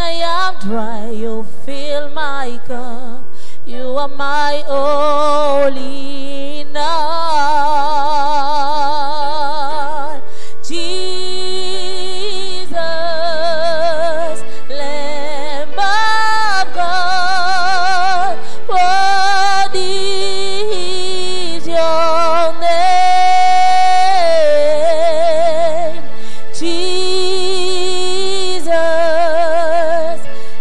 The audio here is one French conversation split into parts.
I am dry, you fill my cup. You are my only none. Jesus, Lamb of God, worthy is your name. Jesus,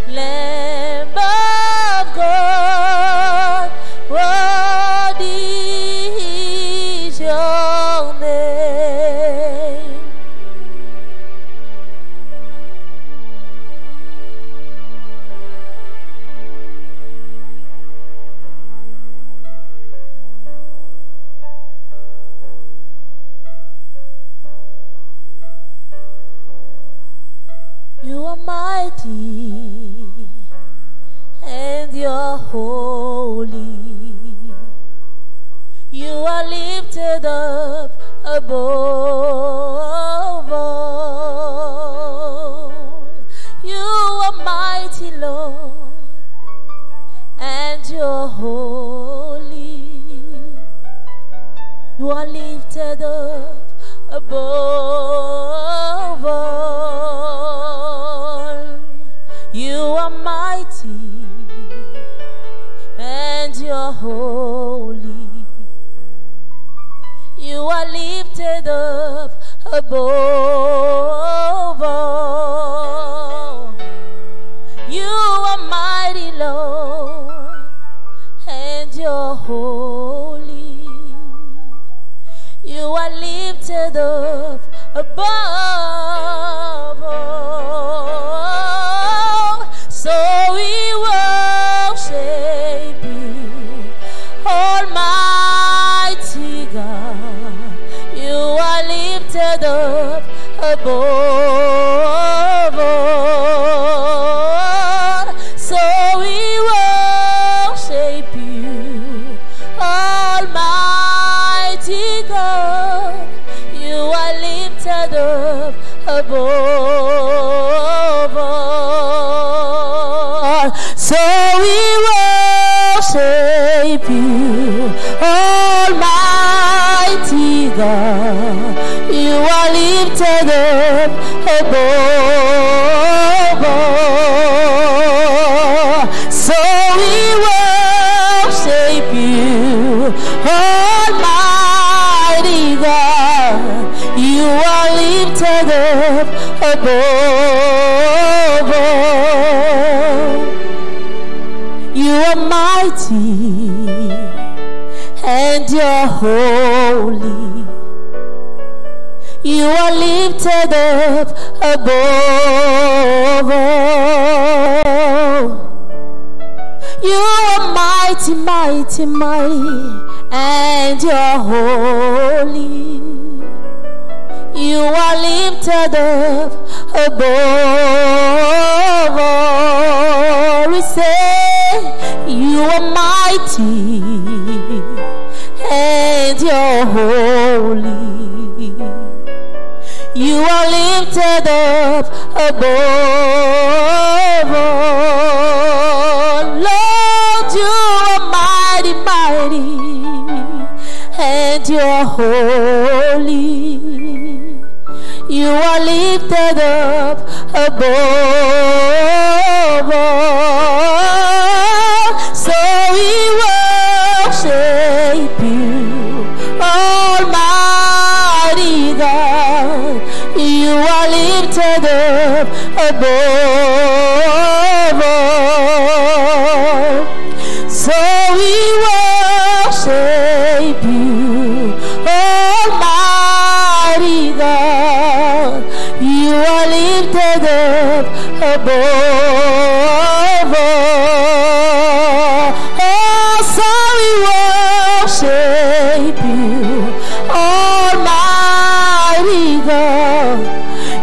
Lamb of God, worthy is your name. You are mighty and you're holy. You are lifted up above all. You are mighty, Lord, and you're holy. You are lifted up above all. You are mighty and you're holy. You are lifted up above all. You are mighty, Lord, and you're holy. You are lifted up above all. So we worship you, Almighty God. You are lifted up above all. So we worship you, Almighty God. You are lifted up above all. So we worship you, Almighty God. You are lifted up above all. So we worship you, Almighty God. You are lifted up above all. You are mighty and you're holy. You are lifted up above all. You are mighty, mighty, mighty, and you're holy. You are lifted up above all. We say you are mighty and you're holy. You are lifted up above all. Lord, you are mighty, mighty, and you're holy. You are lifted up above all. So we worship you, Almighty God. You are lifted up above all. So we worship you, Almighty God. You are lifted up above all. Oh, so we worship you, Almighty God.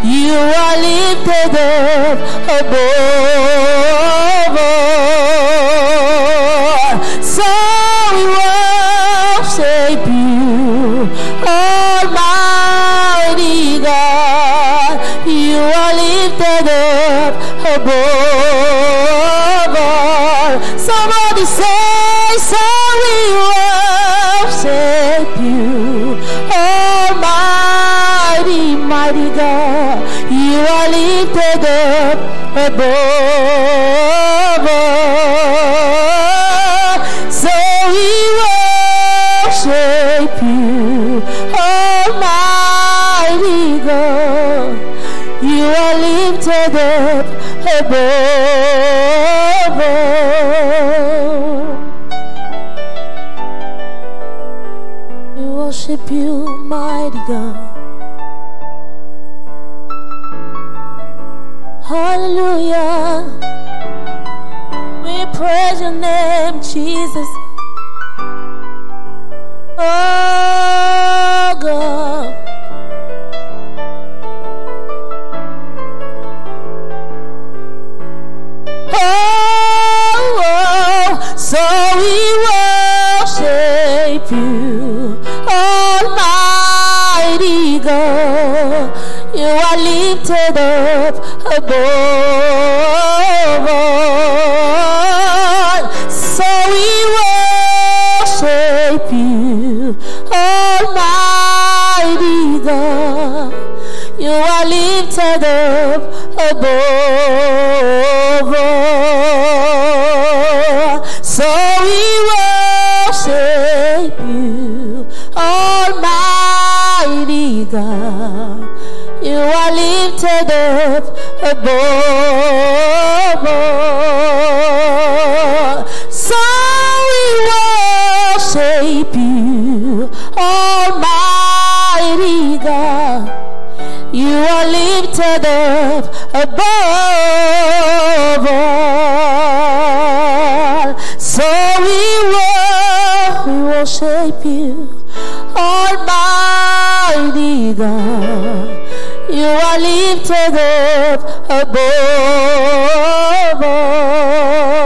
You are lifted up above all. So we worship you, Almighty God. You are lifted up above all. Somebody say, so we worship you, Almighty, mighty God. You are lifted up above all. So we worship you, Almighty God. You are lifted up above all. We worship you, mighty God. Hallelujah. We praise your name, Jesus. Oh God. So we worship you, Almighty God. You are lifted up above all. So we worship you, Almighty God. You are lifted up above all. So we worship you, Almighty God. You are lifted up above all. So we worship you, Almighty God. You are lifted up above all. So we worship you, Almighty God. You are lifted up above all.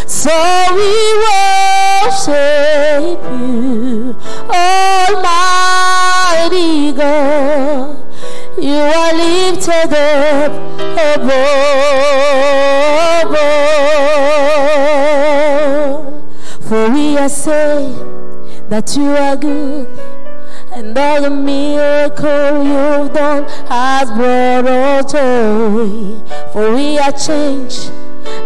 So we worship you, Almighty God. You are lifted up above all. For we are saying that you are good, and all the miracle you've done has brought us joy. For we are changed,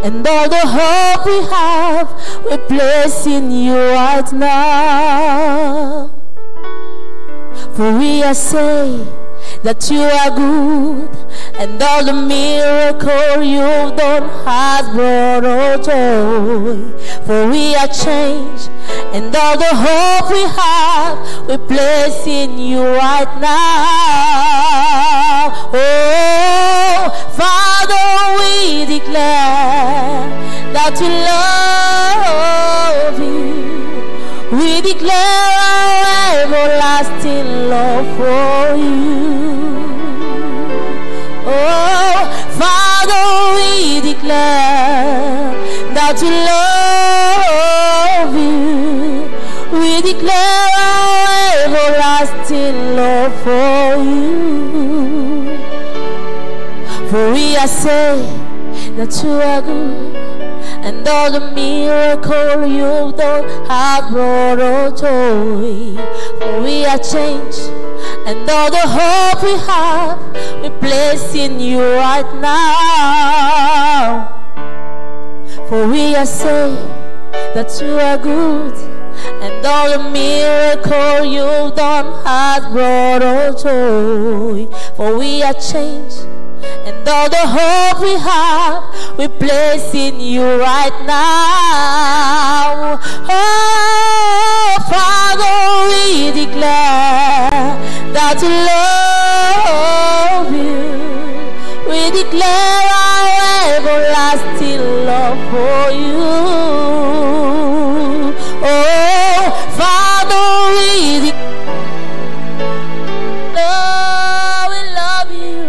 and all the hope we have, we place in you right now. For we are saying that you are good, and all the miracle you've done has brought us joy. For we are changed, and all the hope we have, we place in you right now. Oh, Father, we declare that we love you. We declare our everlasting love for you. Oh, Father, we declare that we love you. We declare our everlasting love for you. For we are saying that you are good, and all the miracle you've done have brought us joy. For we are changed, and all the hope we have, we place in you right now. For we are saying that you are good, and all the miracle you've done has brought us joy. For we are changed, and all the hope we have, we place in you right now. Oh, Father, we declare that we love you. We declare our everlasting love for you. Oh, Father, we declare we love you.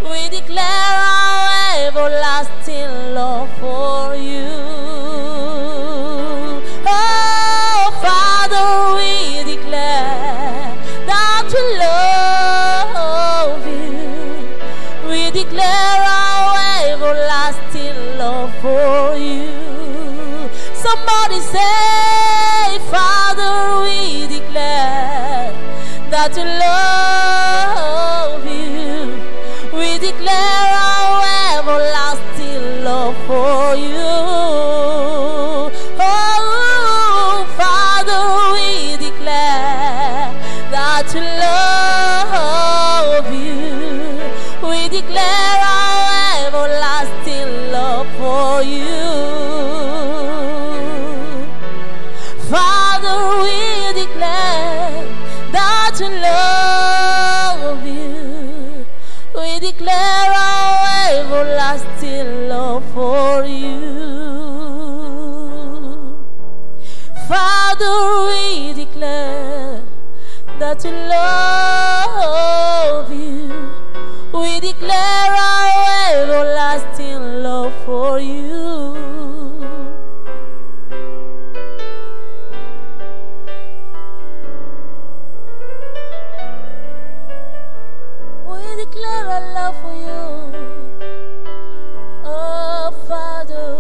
We declare our everlasting love for you. Oh, Father, we declare that we love you. We declare our Somebody say, Father, we declare that we love you. We declare our everlasting love for you. Oh, Father, we declare that we love you. We declare our everlasting love for you. Father, we declare that we love you. We declare our everlasting love for you. Father, we declare that we love you. We declare our everlasting love for you. We declare our love for you. Oh, Father.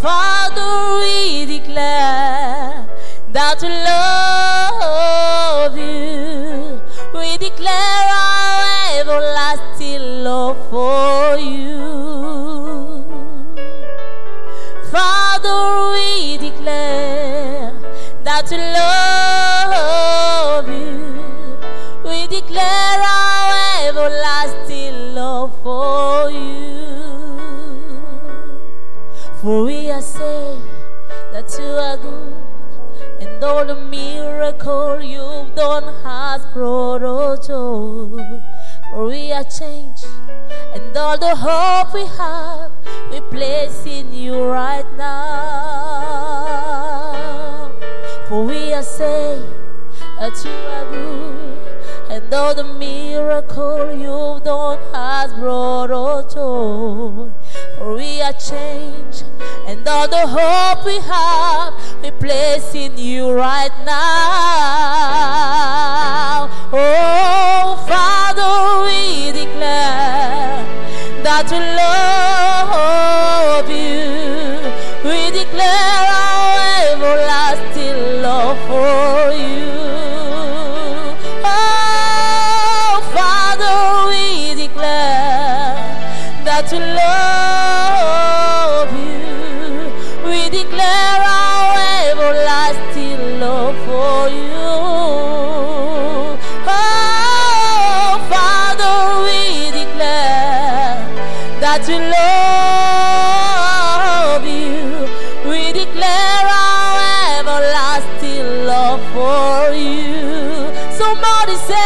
Father, we declare that we love you. We declare our everlasting love for you. Father, we declare that we love you. We declare our everlasting love for you. For we are saying that you are good, and all the miracle you've done has brought us joy. For we are changed, and all the hope we have, we place in you right now. For we are saying that you are good, and all the miracle you've done has brought us joy. For we are changed, and all the hope we have, we place in you right now. Oh, Father, we declare that we love you. We declare our everlasting love for you. Oh, Father, we declare that we love you. We declare our everlasting love for you. Oh, Father, we declare that we love you. We declare our everlasting love for you. Somebody say,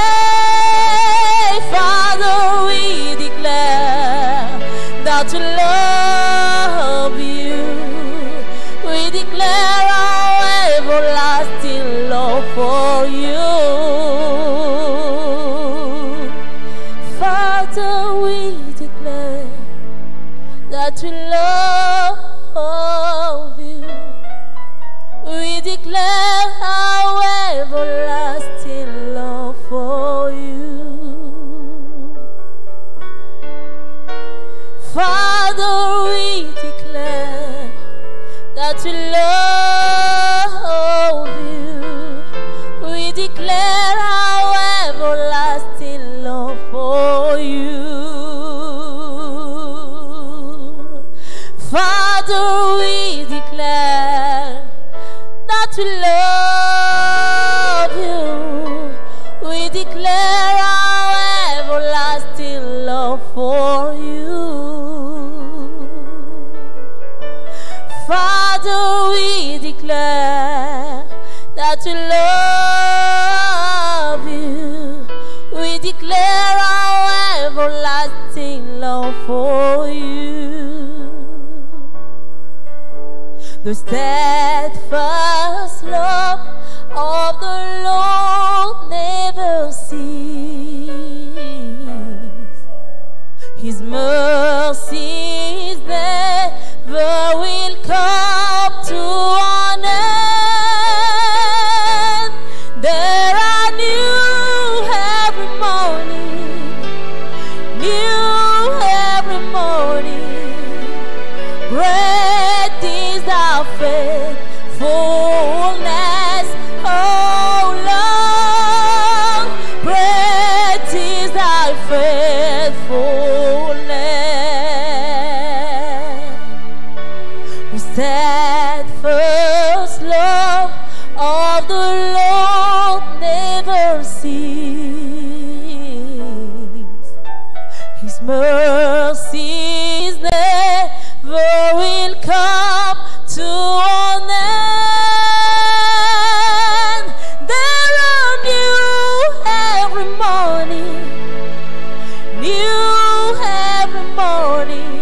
Father, we declare that we love you. We declare our everlasting love for you. Father, we declare that we love you. We declare our everlasting love for you. Father, we declare that we love you. We declare our everlasting love for you. Father, we declare that we love you. We declare our everlasting love for you. Father, we declare that we love you. We declare our everlasting love for you. The steadfast love of the Lord never ceases. His mercies never will come to an end. There are new every morning, new every morning. Great is thy faithfulness, oh Lord. Great is thy faithfulness. The steadfast love of the Lord never ceases. His mercies never will come to an end. There are new every morning, new every morning.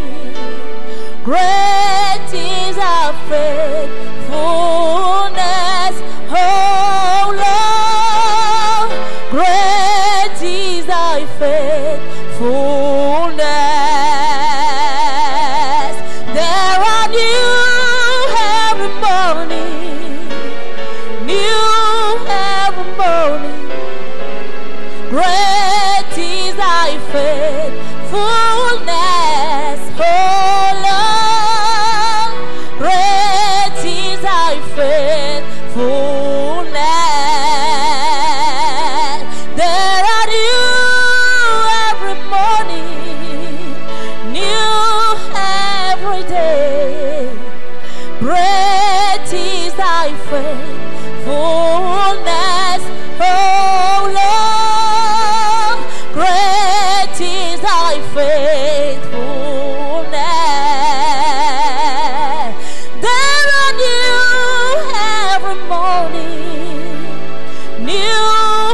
Great is our faithfulness, oh Lord. Great is thy faithfulness. There are new every morning, new every morning. Great is thy faithfulness, oh Lord. Great is thy faithfulness. There are new every morning, new every day. Great is thy faithfulness, oh Lord. Great is thy faithfulness. There are new every morning, new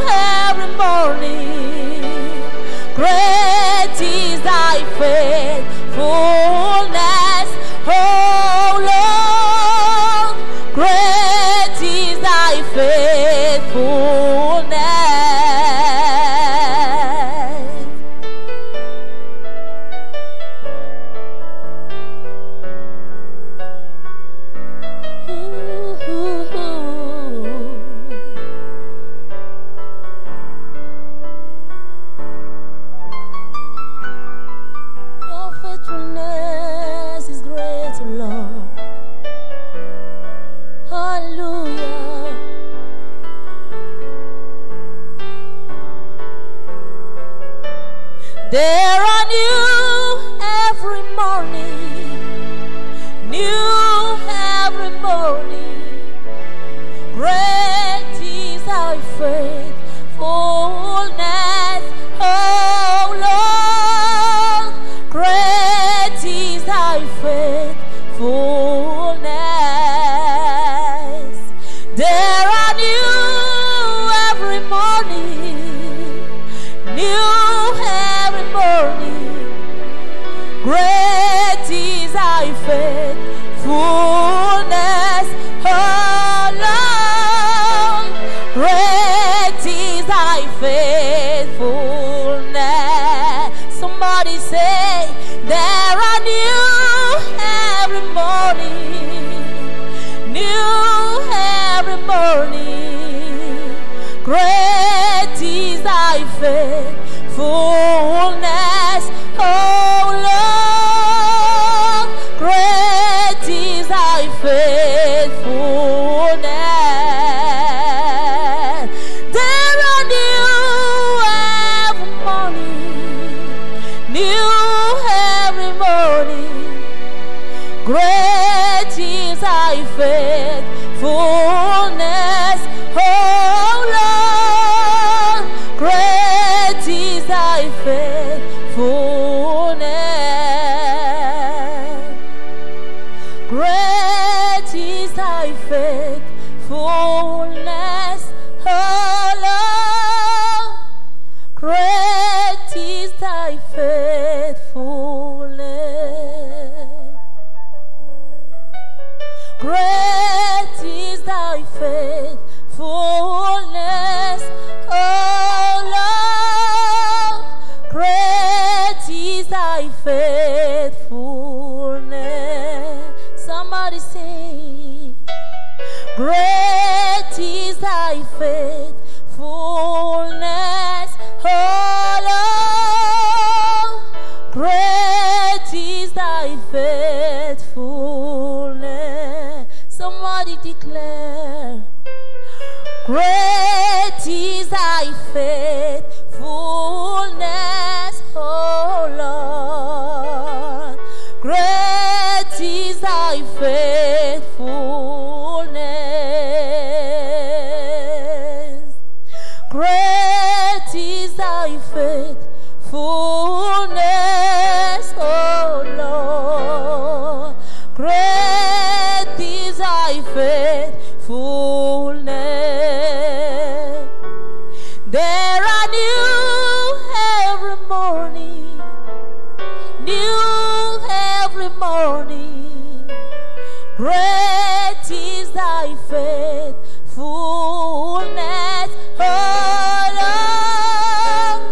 every morning. Great is thy faithfulness, oh Lord. Great is thy faithfulness. Your faithfulness is great, Lord. Hallelujah. There are new every morning, new every morning. Great is thy faithfulness, oh Lord. Great is thy faithfulness. There are new every morning, new every morning. Great is thy faithfulness, oh Lord. Great is thy faithfulness. Somebody say, there are new every morning, new every morning. Great is thy faithfulness, oh Lord. Great is thy faithfulness. There are new every morning, new every morning. Great is thy faithfulness, oh Lord. Great is thy faithfulness. Great is thy faithfulness, oh Lord. Great is thy faithfulness. Great is thy faithfulness, oh Lord. Great is thy faithfulness. Somebody sing. Great is thy faithfulness, oh Lord. Great is thy faithfulness. declare, great is thy faithfulness, O Lord. Great is thy faithfulness. Great is thy faithfulness, O Lord. Great is thy faithfulness. There are new every morning, new every morning. Great is thy faithfulness, oh Lord.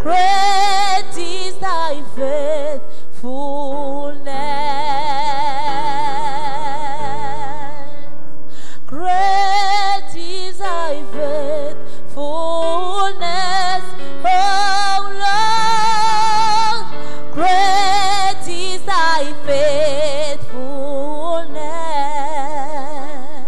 Great is thy faithfulness. Great is thy faithfulness, oh Lord. Great is thy faithfulness.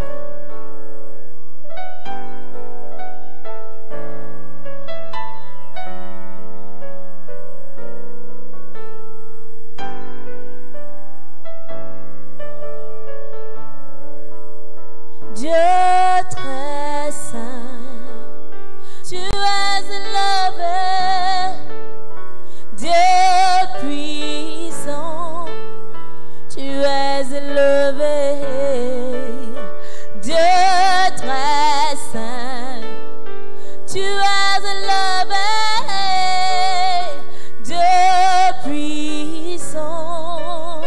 Dieu très saint, tu es élevé. Dieu puissant, tu es élevé. Dieu très saint, tu es élevé. Dieu puissant,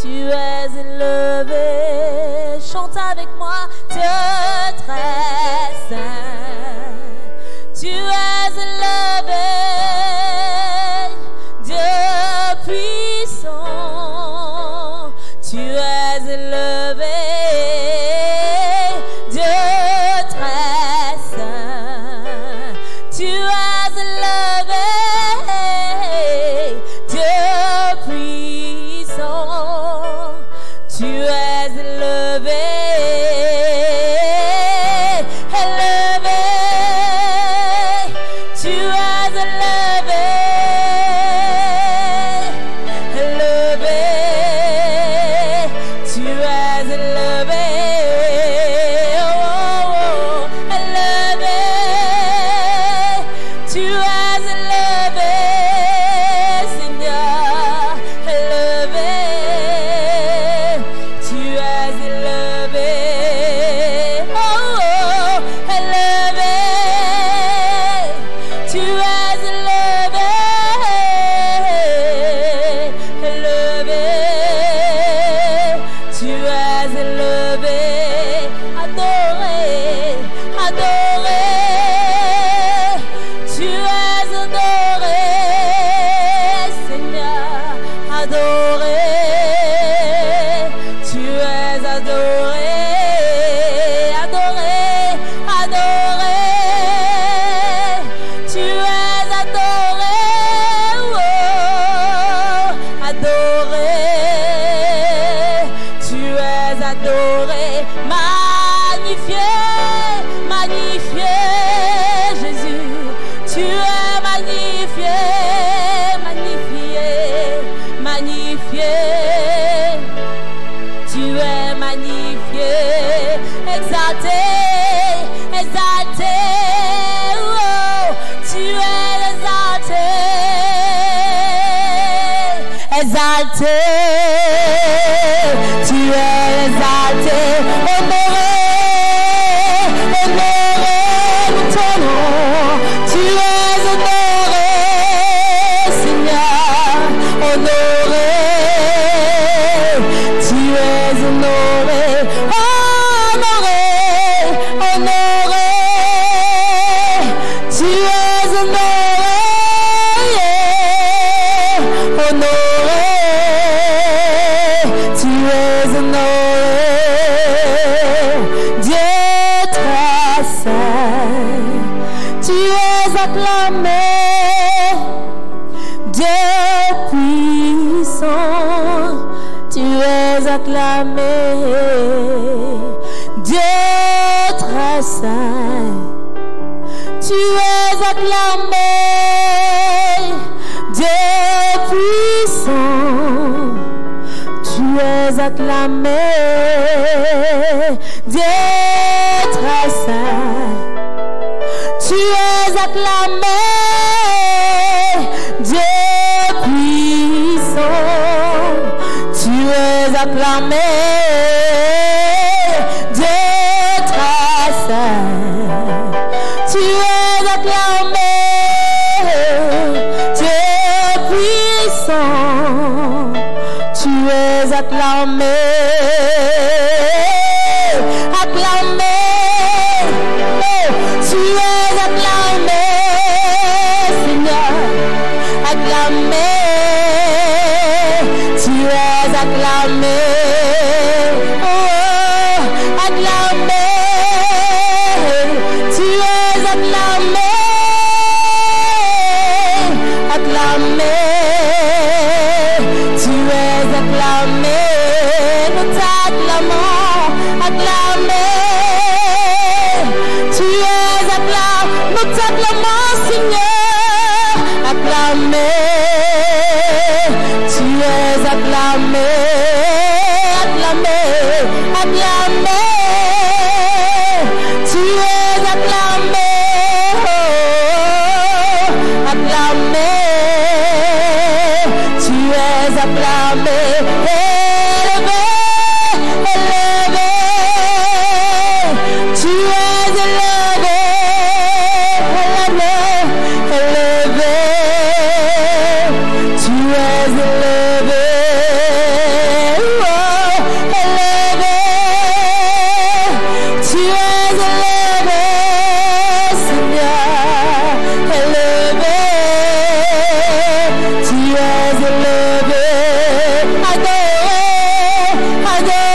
tu es élevé. Chante avec moi. Dieu très saint, tu es élevé. Dieu puissant, tu es élevé. Dieu très saint, tu es élevé. Dieu puissant, tu es élevé. Exalté, tu es exalté, honoré, honoré ton nom, tu es honoré, Seigneur, honoré, tu es honoré, honoré, honoré, tu es honoré, honoré. Tu es honoré, Dieu très saint, tu es acclamé, Dieu puissant, tu es acclamé, Dieu Dieu très saint, tu es acclamé, Dieu puissant, tu es acclamé, Dieu très saint, tu es acclamé, Dieu puissant, tu es acclamé, Dieu très saint, tu es acclamé, Dieu puissant, tu es acclamé, acclamé, tu es acclamé, Seigneur, acclamé, tu es acclamé, oh, acclamé, tu es acclamé, acclamé, tu es acclamé, nous t'acclamons, acclamé, tu es acclamé, nous t'acclamons, Seigneur, acclamé, tu es acclamé, acclamé, acclamé, tu es acclamé, oh, acclamé, tu es acclamé, élevé, élevé, tu es élevé, élevé, élevé, tu es élevé, oh, élevé, tu es élevé, Seigneur, élevé, tu es élevé, adoré, adoré,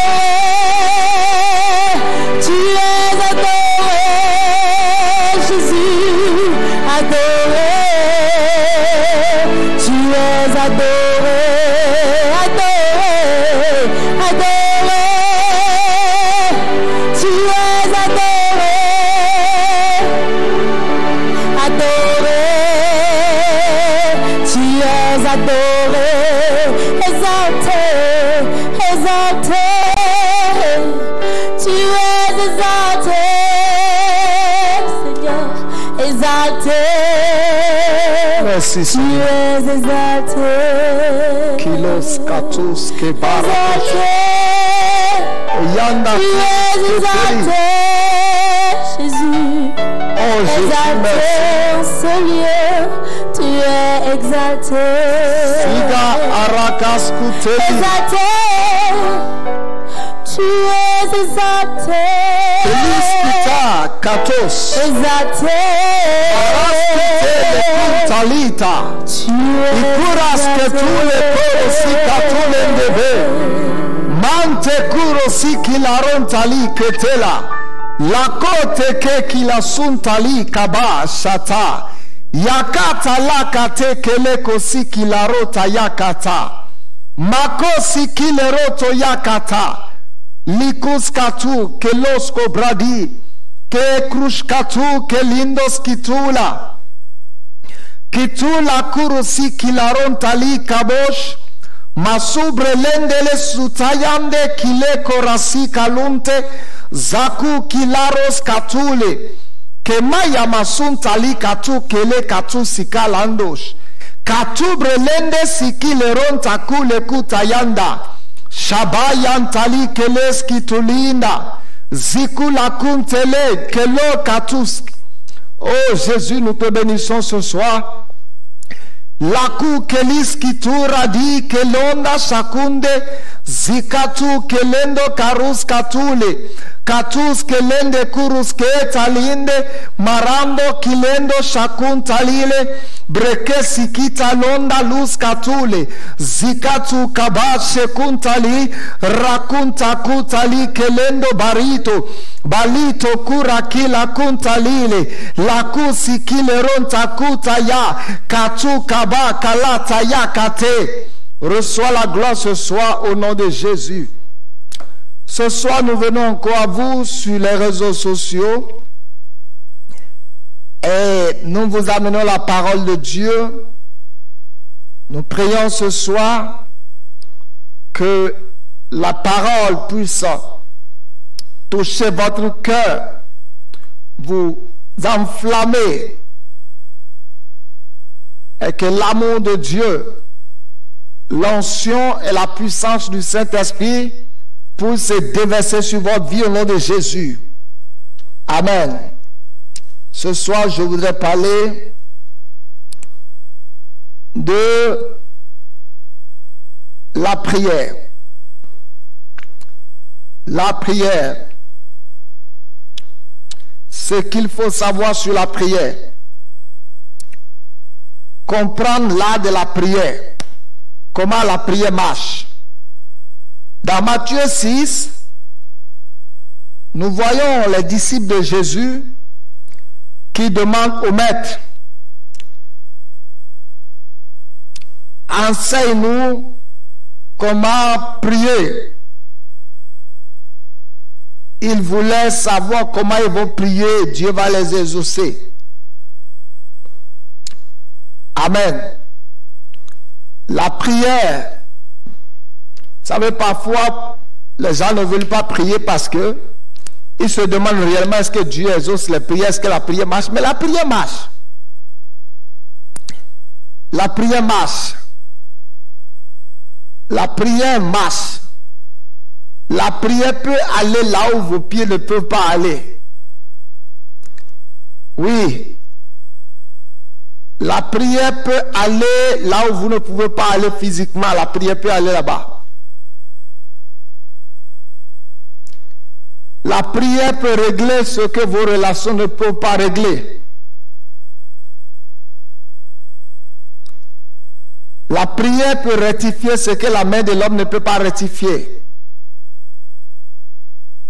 tu es adoré, Jésus, adoré, tu es adoré, adoré, adoré, tu es adoré, adoré, tu es adoré, exalté, exalté, tu es exalté, Seigneur, exalté. Merci, Tu Seigneur. es exalté, Kilos katus kebara. exalté, Yanda tu es exalté, Jésus, Oh Jésus, exalté en ce lieu, tu es exalté, Siga arakas kuteli. exalté, tu es exalté, Eliskita katos. exalté, Araskutele kuntalita. tu es Ikuras ketule koro si katule ndebe. Mante kuro si kilaron tali ketela. Lakote ke kilasun tali kaba shata. Yakata lakate keleko si kilarota yakata. Makosi kileroto yakata. Likus katu kelosko bradi. Ke krush katu kelindos kitula. Kitula kurusi kilaron tali kabosh. Masubre lendele sutayande kile korasi kalunte. Zaku kilaros katule. Kemaya masun tali katu kele katu sikalandosh. Katubre lende sikileron takule kutayanda. Shabayan tali keles kitulinda. Zikula kuntele kelo katus. Oh Jésus, nous te bénissons ce soir. Laku kelis kitura di kelonda shakunde. Zikatu kelendo karus katule. Katus kelende kurus ketalinde. Marando kilendo shakun talile. Breke sikita londa luz katule. Zikatu kabashe kuntali. Rakunta kutali kelendo barito. Balito kura kila kuntalile. Laku sikile ronta kuta ya. Katu kaba kalata ya kate. Reçois la gloire ce soir au nom de Jésus. Ce soir, nous venons encore à vous sur les réseaux sociaux et nous vous amenons la parole de Dieu. Nous prions ce soir que la parole puisse toucher votre cœur, vous enflammer et que l'amour de Dieu, l'onction et la puissance du Saint-Esprit puissent se déverser sur votre vie au nom de Jésus. Amen. Ce soir, je voudrais parler de la prière. La prière. Ce qu'il faut savoir sur la prière. Comprendre l'art de la prière. Comment la prière marche. Dans Matthieu 6, nous voyons les disciples de Jésus qui demandent au maître: enseigne-nous comment prier. Ils voulaient savoir comment ils vont prier, Dieu va les exaucer. Amen. La prière, vous savez, parfois, les gens ne veulent pas prier parce que ils se demandent réellement est-ce que Dieu exauce les prières, est-ce que la prière marche. Mais la prière marche. La prière marche. La prière marche. La prière peut aller là où vos pieds ne peuvent pas aller. Oui. La prière peut aller là où vous ne pouvez pas aller physiquement. La prière peut aller là-bas. La prière peut régler ce que vos relations ne peuvent pas régler. La prière peut rectifier ce que la main de l'homme ne peut pas rectifier.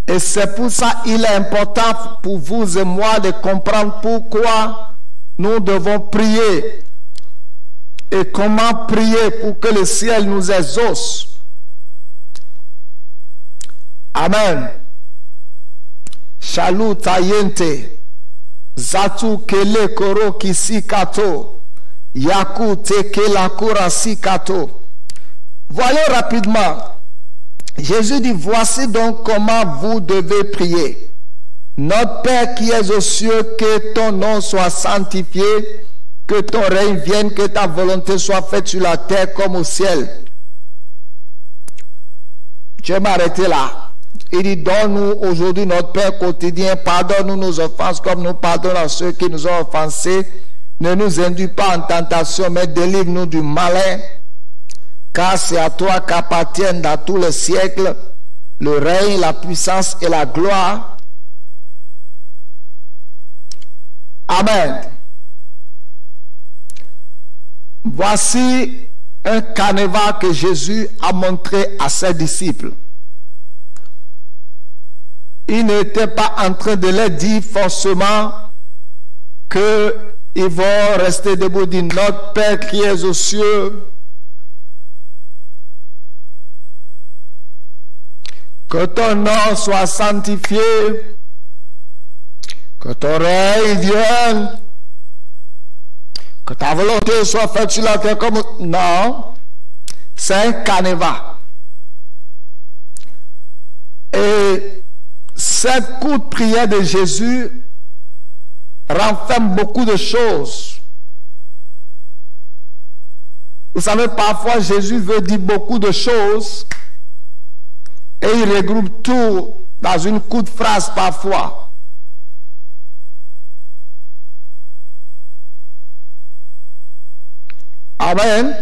Et c'est pour ça qu'il est important pour vous et moi de comprendre pourquoi nous devons prier et comment prier pour que le ciel nous exauce. Amen. Shalou tayente, zatu kele koro kisi kato, yaku teke la kurasi kato. Voyons rapidement. Jésus dit: voici donc comment vous devez prier. Notre Père qui es aux cieux, que ton nom soit sanctifié, que ton règne vienne, que ta volonté soit faite sur la terre comme au ciel. Je vais m'arrêter là. Il dit: donne-nous aujourd'hui notre Père quotidien, pardonne-nous nos offenses comme nous pardonnons à ceux qui nous ont offensés. Ne nous induis pas en tentation, mais délivre-nous du malin. Car c'est à toi qu'appartiennent dans tous les siècles le règne, la puissance et la gloire. Amen. Voici un canevas que Jésus a montré à ses disciples. Il n'était pas en train de leur dire forcément qu'ils vont rester debout, dire: notre Père qui est aux cieux, que ton nom soit sanctifié, que ton règne vienne, que ta volonté soit faite sur la terre comme... Non, c'est un canevas. Et cette courte prière de Jésus renferme beaucoup de choses. Vous savez, parfois Jésus veut dire beaucoup de choses et il regroupe tout dans une courte phrase parfois. Amen.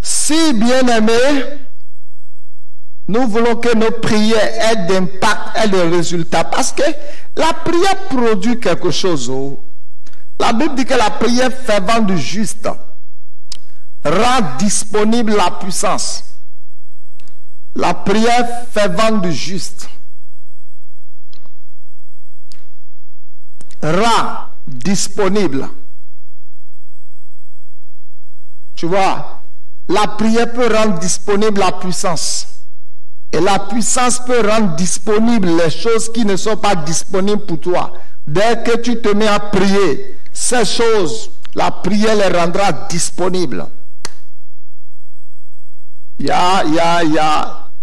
Si, bien-aimés, nous voulons que nos prières aient d'impact et de résultats, parce que la prière produit quelque chose. La Bible dit que la prière fervente du juste rend disponible la puissance. La prière fervente du juste rend disponible Tu vois, la prière peut rendre disponible la puissance. Et la puissance peut rendre disponible les choses qui ne sont pas disponibles pour toi. Dès que tu te mets à prier, ces choses, la prière les rendra disponibles.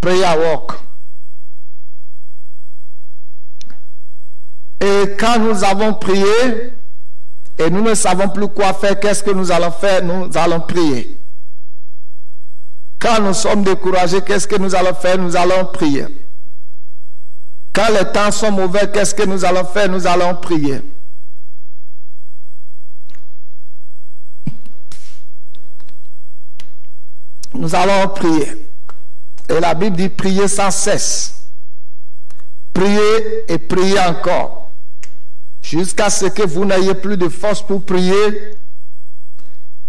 Prayer walk. Et quand nous avons prié, et nous ne savons plus quoi faire, qu'est-ce que nous allons faire? Nous allons prier. Quand nous sommes découragés, qu'est-ce que nous allons faire? Nous allons prier. Quand les temps sont mauvais, qu'est-ce que nous allons faire? Nous allons prier. Nous allons prier. Et la Bible dit prier sans cesse. Prier et prier encore. Jusqu'à ce que vous n'ayez plus de force pour prier.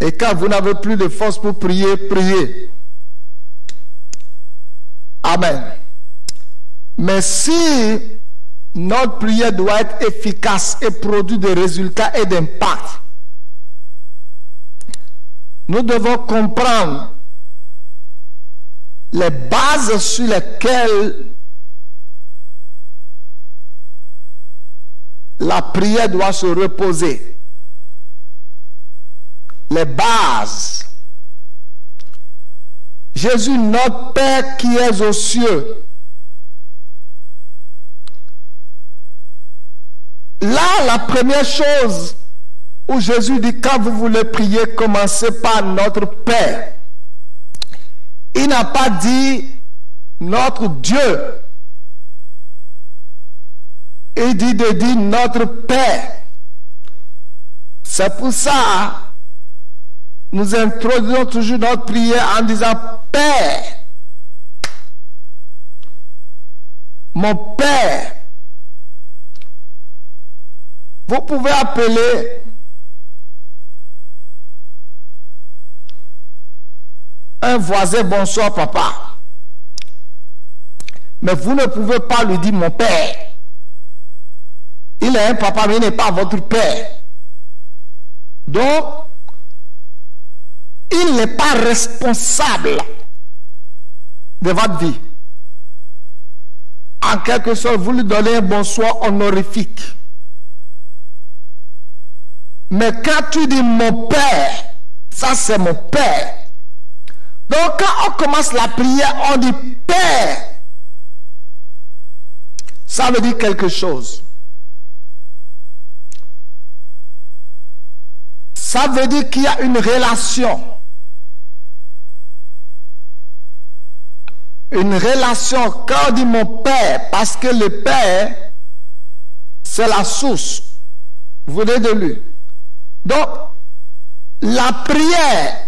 Et quand vous n'avez plus de force pour prier, priez. Amen. Mais si notre prière doit être efficace et produire des résultats et d'impact, nous devons comprendre les bases sur lesquelles la prière doit se reposer. Les bases. Jésus, notre Père qui est aux cieux. Là, la première chose où Jésus dit, quand vous voulez prier, commencez par notre Père. Il n'a pas dit notre Dieu. Il dit de dire notre Père. C'est pour ça, nous introduisons toujours notre prière en disant Père. Mon Père. Vous pouvez appeler un voisin, bonsoir papa. Mais vous ne pouvez pas lui dire mon père. Il est un papa, mais il n'est pas votre père. Donc, il n'est pas responsable de votre vie. En quelque sorte, vous lui donnez un bonsoir honorifique. Mais quand tu dis mon père, ça c'est mon père. Donc quand on commence la prière, on dit Père. Ça veut dire quelque chose. Ça veut dire qu'il y a une relation. Une relation, quand on dit mon Père, parce que le Père, c'est la source. Vous venez de lui. Donc, la prière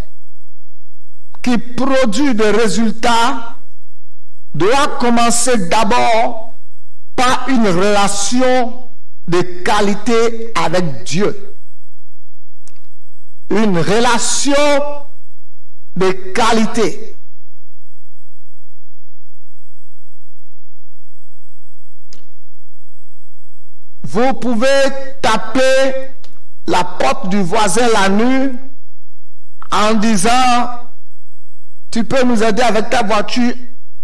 qui produit des résultats doit commencer d'abord par une relation de qualité avec Dieu. Une relation de qualité. Vous pouvez taper la porte du voisin la nuit en disant tu peux nous aider avec ta voiture,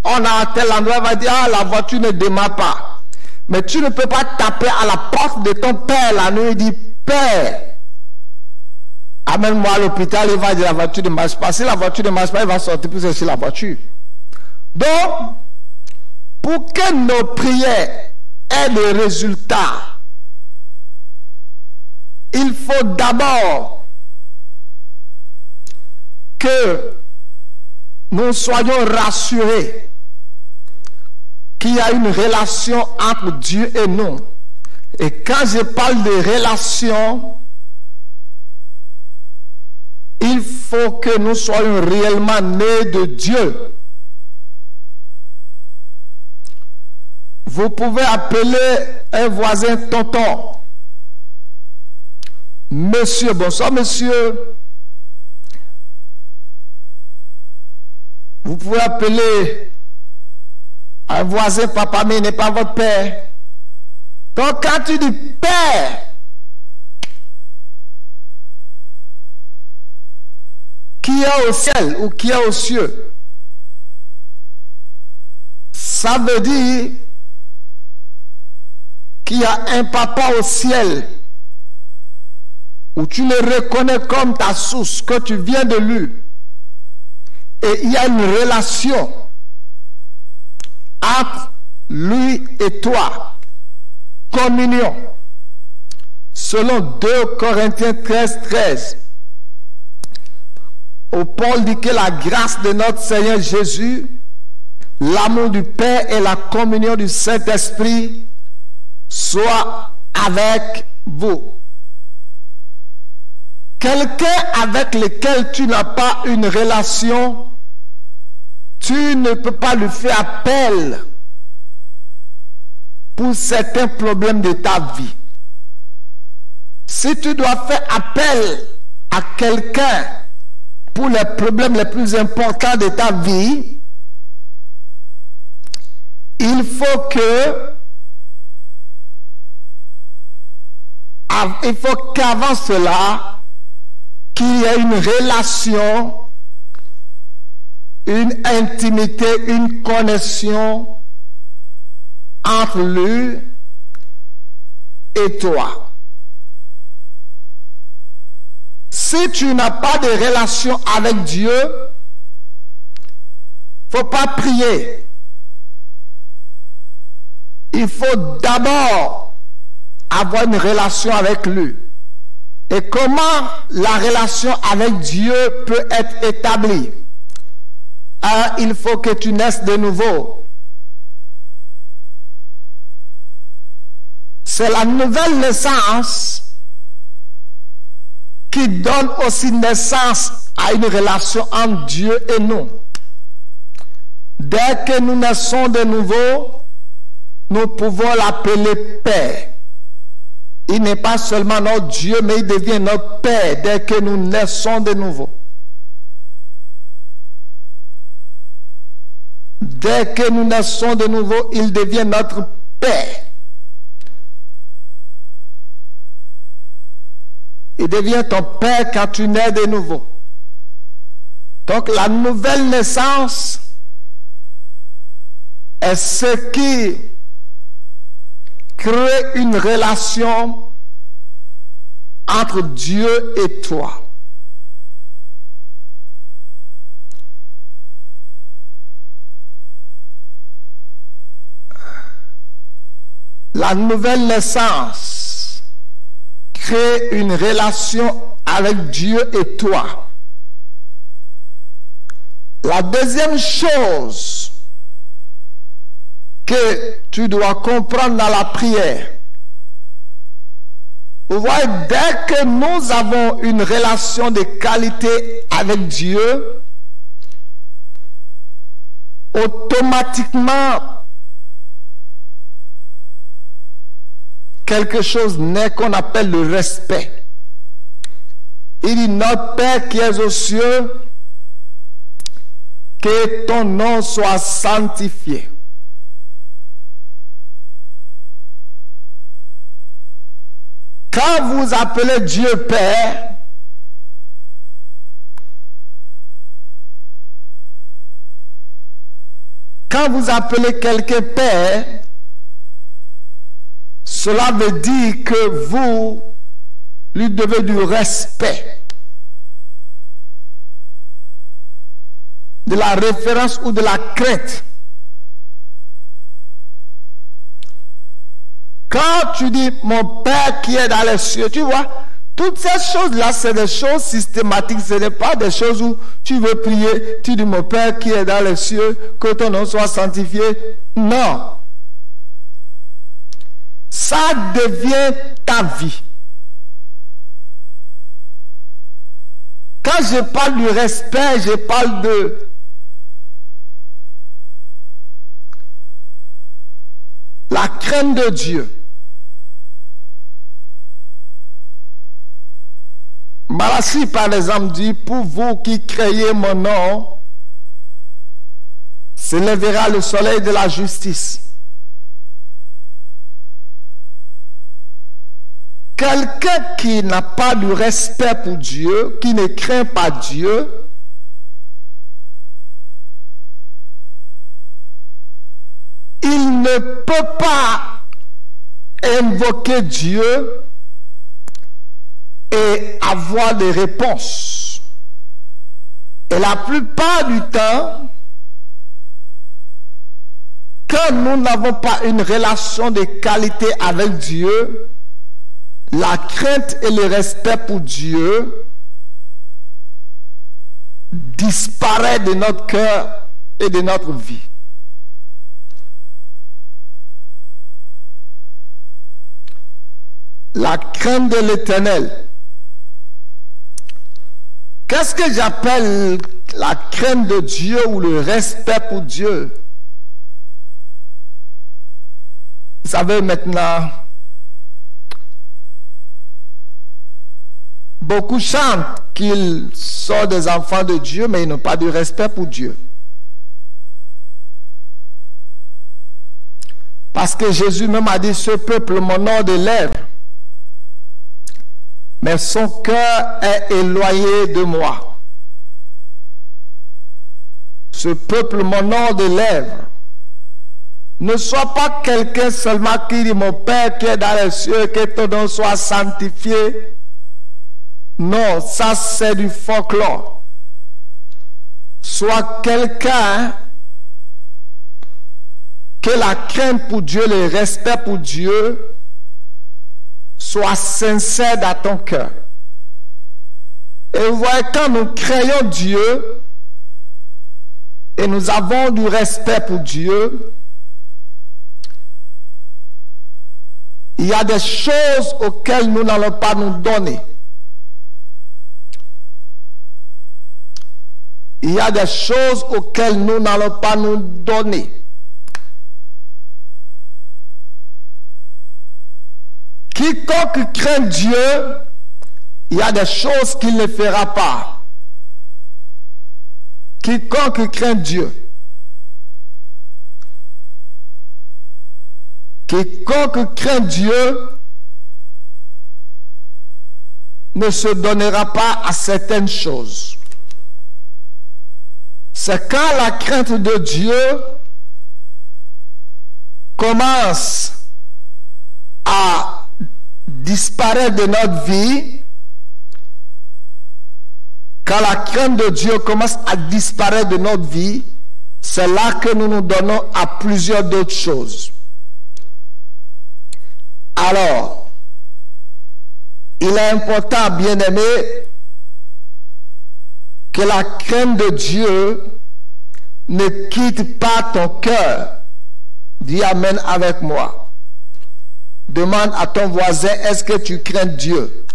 on a tel endroit, il va dire ah, la voiture ne démarre pas. Mais tu ne peux pas taper à la porte de ton père la nuit et dire Père, amène-moi à l'hôpital, il va dire la voiture ne marche pas. Si la voiture ne marche pas, il va sortir pour chercher la voiture. Donc, pour que nos prières aient des résultats, il faut d'abord que nous soyons rassurés qu'il y a une relation entre Dieu et nous. Et quand je parle de relation, il faut que nous soyons réellement nés de Dieu. Vous pouvez appeler un voisin tonton. Monsieur, bonsoir monsieur. Vous pouvez appeler un voisin papa, mais il n'est pas votre père. Donc quand tu dis père, qui est au ciel ou qui est aux cieux. Ça veut dire qu'il y a un papa au ciel où tu le reconnais comme ta source, que tu viens de lui. Et il y a une relation entre lui et toi. Communion. Selon 2 Corinthiens 13. Où Paul dit que la grâce de notre Seigneur Jésus, l'amour du Père et la communion du Saint-Esprit soient avec vous. Quelqu'un avec lequel tu n'as pas une relation, tu ne peux pas lui faire appel pour certains problèmes de ta vie. Si tu dois faire appel à quelqu'un pour les problèmes les plus importants de ta vie, il faut qu'avant cela, qu'il y ait une relation, une intimité, une connexion entre lui et toi. Si tu n'as pas de relation avec Dieu, il ne faut pas prier. Il faut d'abord avoir une relation avec lui. Et comment la relation avec Dieu peut être établie? Il faut que tu naisses de nouveau. C'est la nouvelle naissance qui donne aussi naissance à une relation entre Dieu et nous. Dès que nous naissons de nouveau, nous pouvons l'appeler Père. Il n'est pas seulement notre Dieu, mais il devient notre Père dès que nous naissons de nouveau. Dès que nous naissons de nouveau, il devient notre Père. Il devient ton Père quand tu nais de nouveau. Donc la nouvelle naissance est ce qui crée une relation entre Dieu et toi. La nouvelle naissance crée une relation avec Dieu et toi. La deuxième chose que tu dois comprendre dans la prière, vous voyez, dès que nous avons une relation de qualité avec Dieu, automatiquement, quelque chose naît qu'on appelle le respect. Il dit, notre Père qui es aux cieux, que ton nom soit sanctifié. Quand vous appelez Dieu Père, quand vous appelez quelqu'un Père, cela veut dire que vous lui devez du respect, de la référence ou de la crainte. Quand tu dis mon Père qui est dans les cieux, tu vois, toutes ces choses-là, c'est des choses systématiques. Ce n'est pas des choses où tu veux prier, tu dis mon Père qui est dans les cieux, que ton nom soit sanctifié. Non. Ça devient ta vie. Quand je parle du respect, je parle de la crainte de Dieu. Malachie, par exemple, dit, pour vous qui créez mon nom, se lèvera le soleil de la justice. Quelqu'un qui n'a pas de respect pour Dieu, qui ne craint pas Dieu, ne peut pas invoquer Dieu et avoir des réponses. Et la plupart du temps, quand nous n'avons pas une relation de qualité avec Dieu, la crainte et le respect pour Dieu disparaît de notre cœur et de notre vie. La crainte de l'Éternel. Qu'est-ce que j'appelle la crainte de Dieu ou le respect pour Dieu? Vous savez maintenant, beaucoup chantent qu'ils sont des enfants de Dieu, mais ils n'ont pas de respect pour Dieu. Parce que Jésus même a dit, ce peuple m'honore des lèvres, mais son cœur est éloigné de moi. Ce peuple m'honore des lèvres. Ne sois pas quelqu'un seulement qui dit, mon Père qui est dans les cieux, que ton nom soit sanctifié. Non, ça c'est du folklore. Sois quelqu'un que la crainte pour Dieu, le respect pour Dieu soit sincère dans ton cœur. Et vous voyez, quand nous craignons Dieu et nous avons du respect pour Dieu, il y a des choses auxquelles nous n'allons pas nous donner. Il y a des choses auxquelles nous n'allons pas nous donner. Quiconque craint Dieu, il y a des choses qu'il ne fera pas. Quiconque craint Dieu. Quiconque craint Dieu ne se donnera pas à certaines choses. C'est quand la crainte de Dieu commence à disparaître de notre vie, quand la crainte de Dieu commence à disparaître de notre vie, c'est là que nous nous donnons à plusieurs d'autres choses. Alors, il est important, bien-aimé, que la crainte de Dieu ne quitte pas ton cœur. Dis Amen avec moi. Demande à ton voisin, est-ce que tu crains Dieu?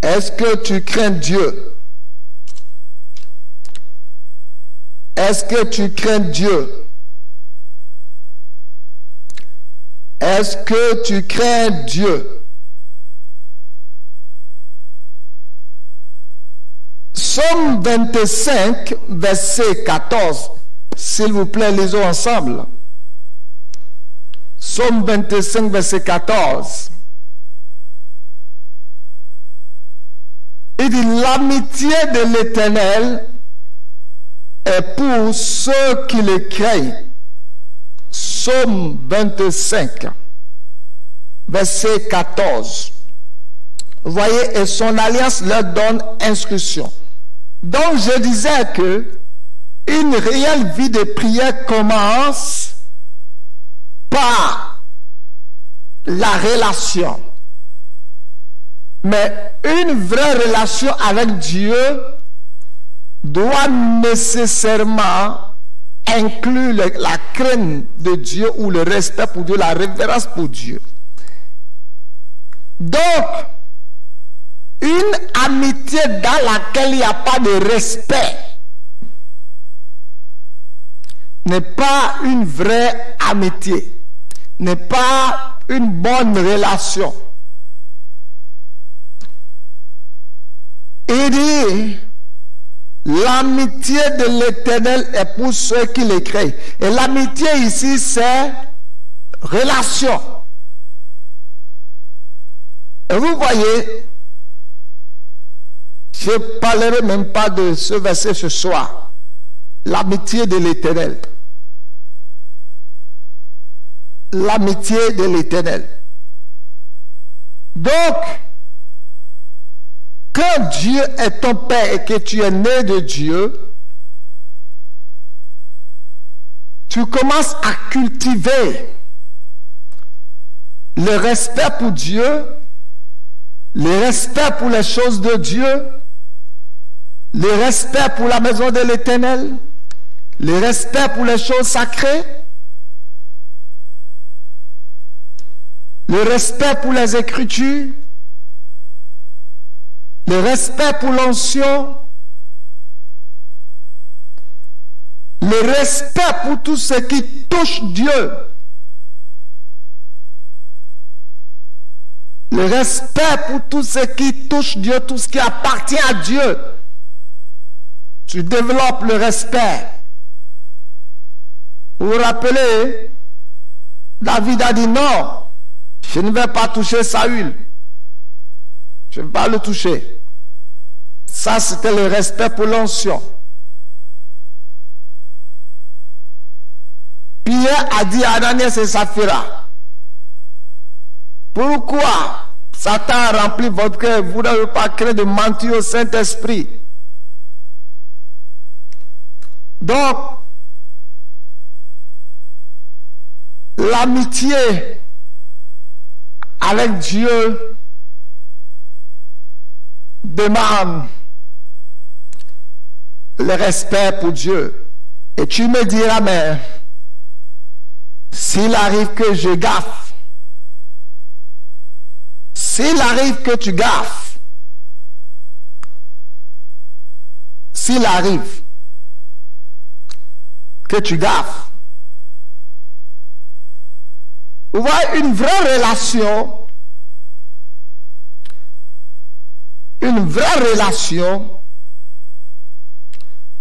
Est-ce que tu crains Dieu? Est-ce que tu crains Dieu? Est-ce que tu crains Dieu? Psaume 25, verset 14. S'il vous plaît, lisons ensemble. Psaume 25, verset 14. Il dit, l'amitié de l'Éternel est pour ceux qui le craignent. Psaume 25, verset 14. Vous voyez, et son alliance leur donne instruction. Donc, je disais que une réelle vie de prière commence par la relation. Mais une vraie relation avec Dieu doit nécessairement inclure la crainte de Dieu ou le respect pour Dieu, la révérence pour Dieu. Donc, une amitié dans laquelle il n'y a pas de respect n'est pas une vraie amitié, n'est pas une bonne relation. Il dit, l'amitié de l'Éternel est pour ceux qui le craignent. Et l'amitié ici, c'est relation. Et vous voyez, je ne parlerai même pas de ce verset ce soir. L'amitié de l'Éternel. l'amitié de l'Éternel. Donc, quand Dieu est ton Père et que tu es né de Dieu, tu commences à cultiver le respect pour Dieu, le respect pour les choses de Dieu, le respect pour la maison de l'Éternel, le respect pour les choses sacrées, le respect pour les Écritures, le respect pour l'onction, le respect pour tout ce qui touche Dieu, le respect pour tout ce qui touche Dieu, tout ce qui appartient à Dieu. Tu développes le respect. Vous vous rappelez, David a dit non, je ne vais pas toucher Saül. Je ne vais pas le toucher. Ça, c'était le respect pour l'onction. Pierre a dit à Ananias et Saphira, pourquoi Satan a rempli votre cœur? Vous n'avez pas créé de mentir au Saint-Esprit. Donc, l'amitié avec Dieu demande le respect pour Dieu. Et tu me diras, mais s'il arrive que je gaffe, s'il arrive que tu gaffes, s'il arrive que tu gaffes, vous voyez, une vraie relation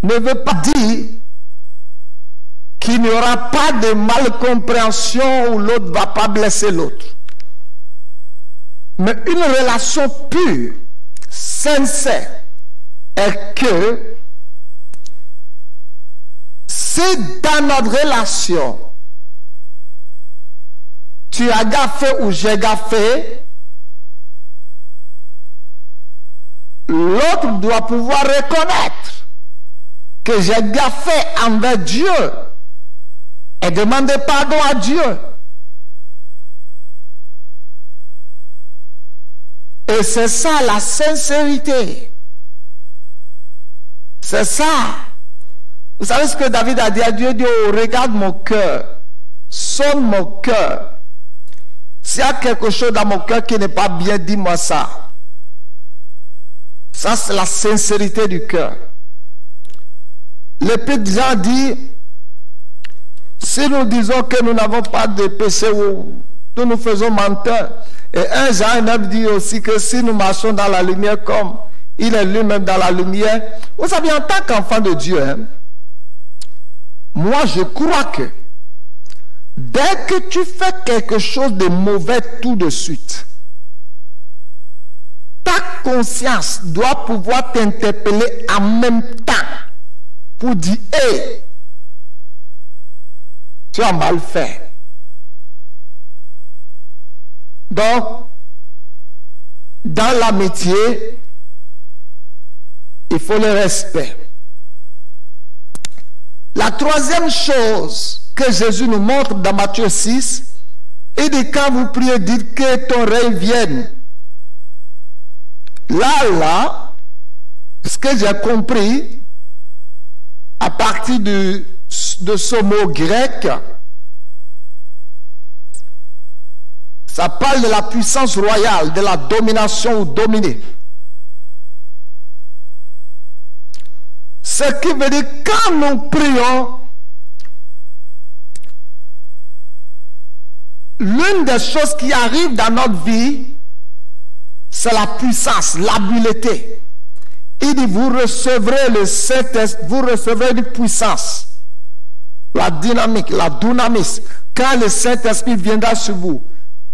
ne veut pas dire qu'il n'y aura pas de malcompréhension où l'autre ne va pas blesser l'autre. Mais une relation pure, sincère, est que si dans notre relation, tu as gaffé ou j'ai gaffé, l'autre doit pouvoir reconnaître que j'ai gaffé envers Dieu et demander pardon à Dieu. Et c'est ça la sincérité. C'est ça. Vous savez ce que David a dit à Dieu? Dieu, regarde mon cœur, sonne mon cœur. S'il y a quelque chose dans mon cœur qui n'est pas bien, dis-moi ça. Ça, c'est la sincérité du cœur. L'Épître Jean dit, si nous disons que nous n'avons pas de péché ou que nous faisons menteur, et 1 Jean 9 dit aussi que si nous marchons dans la lumière comme il est lui-même dans la lumière, vous savez, en tant qu'enfant de Dieu, moi je crois que dès que tu fais quelque chose de mauvais tout de suite, ta conscience doit pouvoir t'interpeller en même temps pour dire, hé, tu as mal fait. Donc, dans l'amitié, il faut le respect. La troisième chose que Jésus nous montre dans Matthieu 6, il dit, quand vous priez, dites que ton règne vienne. Là, ce que j'ai compris, à partir de ce mot grec, ça parle de la puissance royale, de la domination ou dominer. Ce qui veut dire, quand nous prions, l'une des choses qui arrive dans notre vie, c'est la puissance, l'habileté. Il dit, vous recevrez le Saint-Esprit, vous recevrez une puissance, la dynamique, la dynamis. Quand le Saint-Esprit viendra sur vous,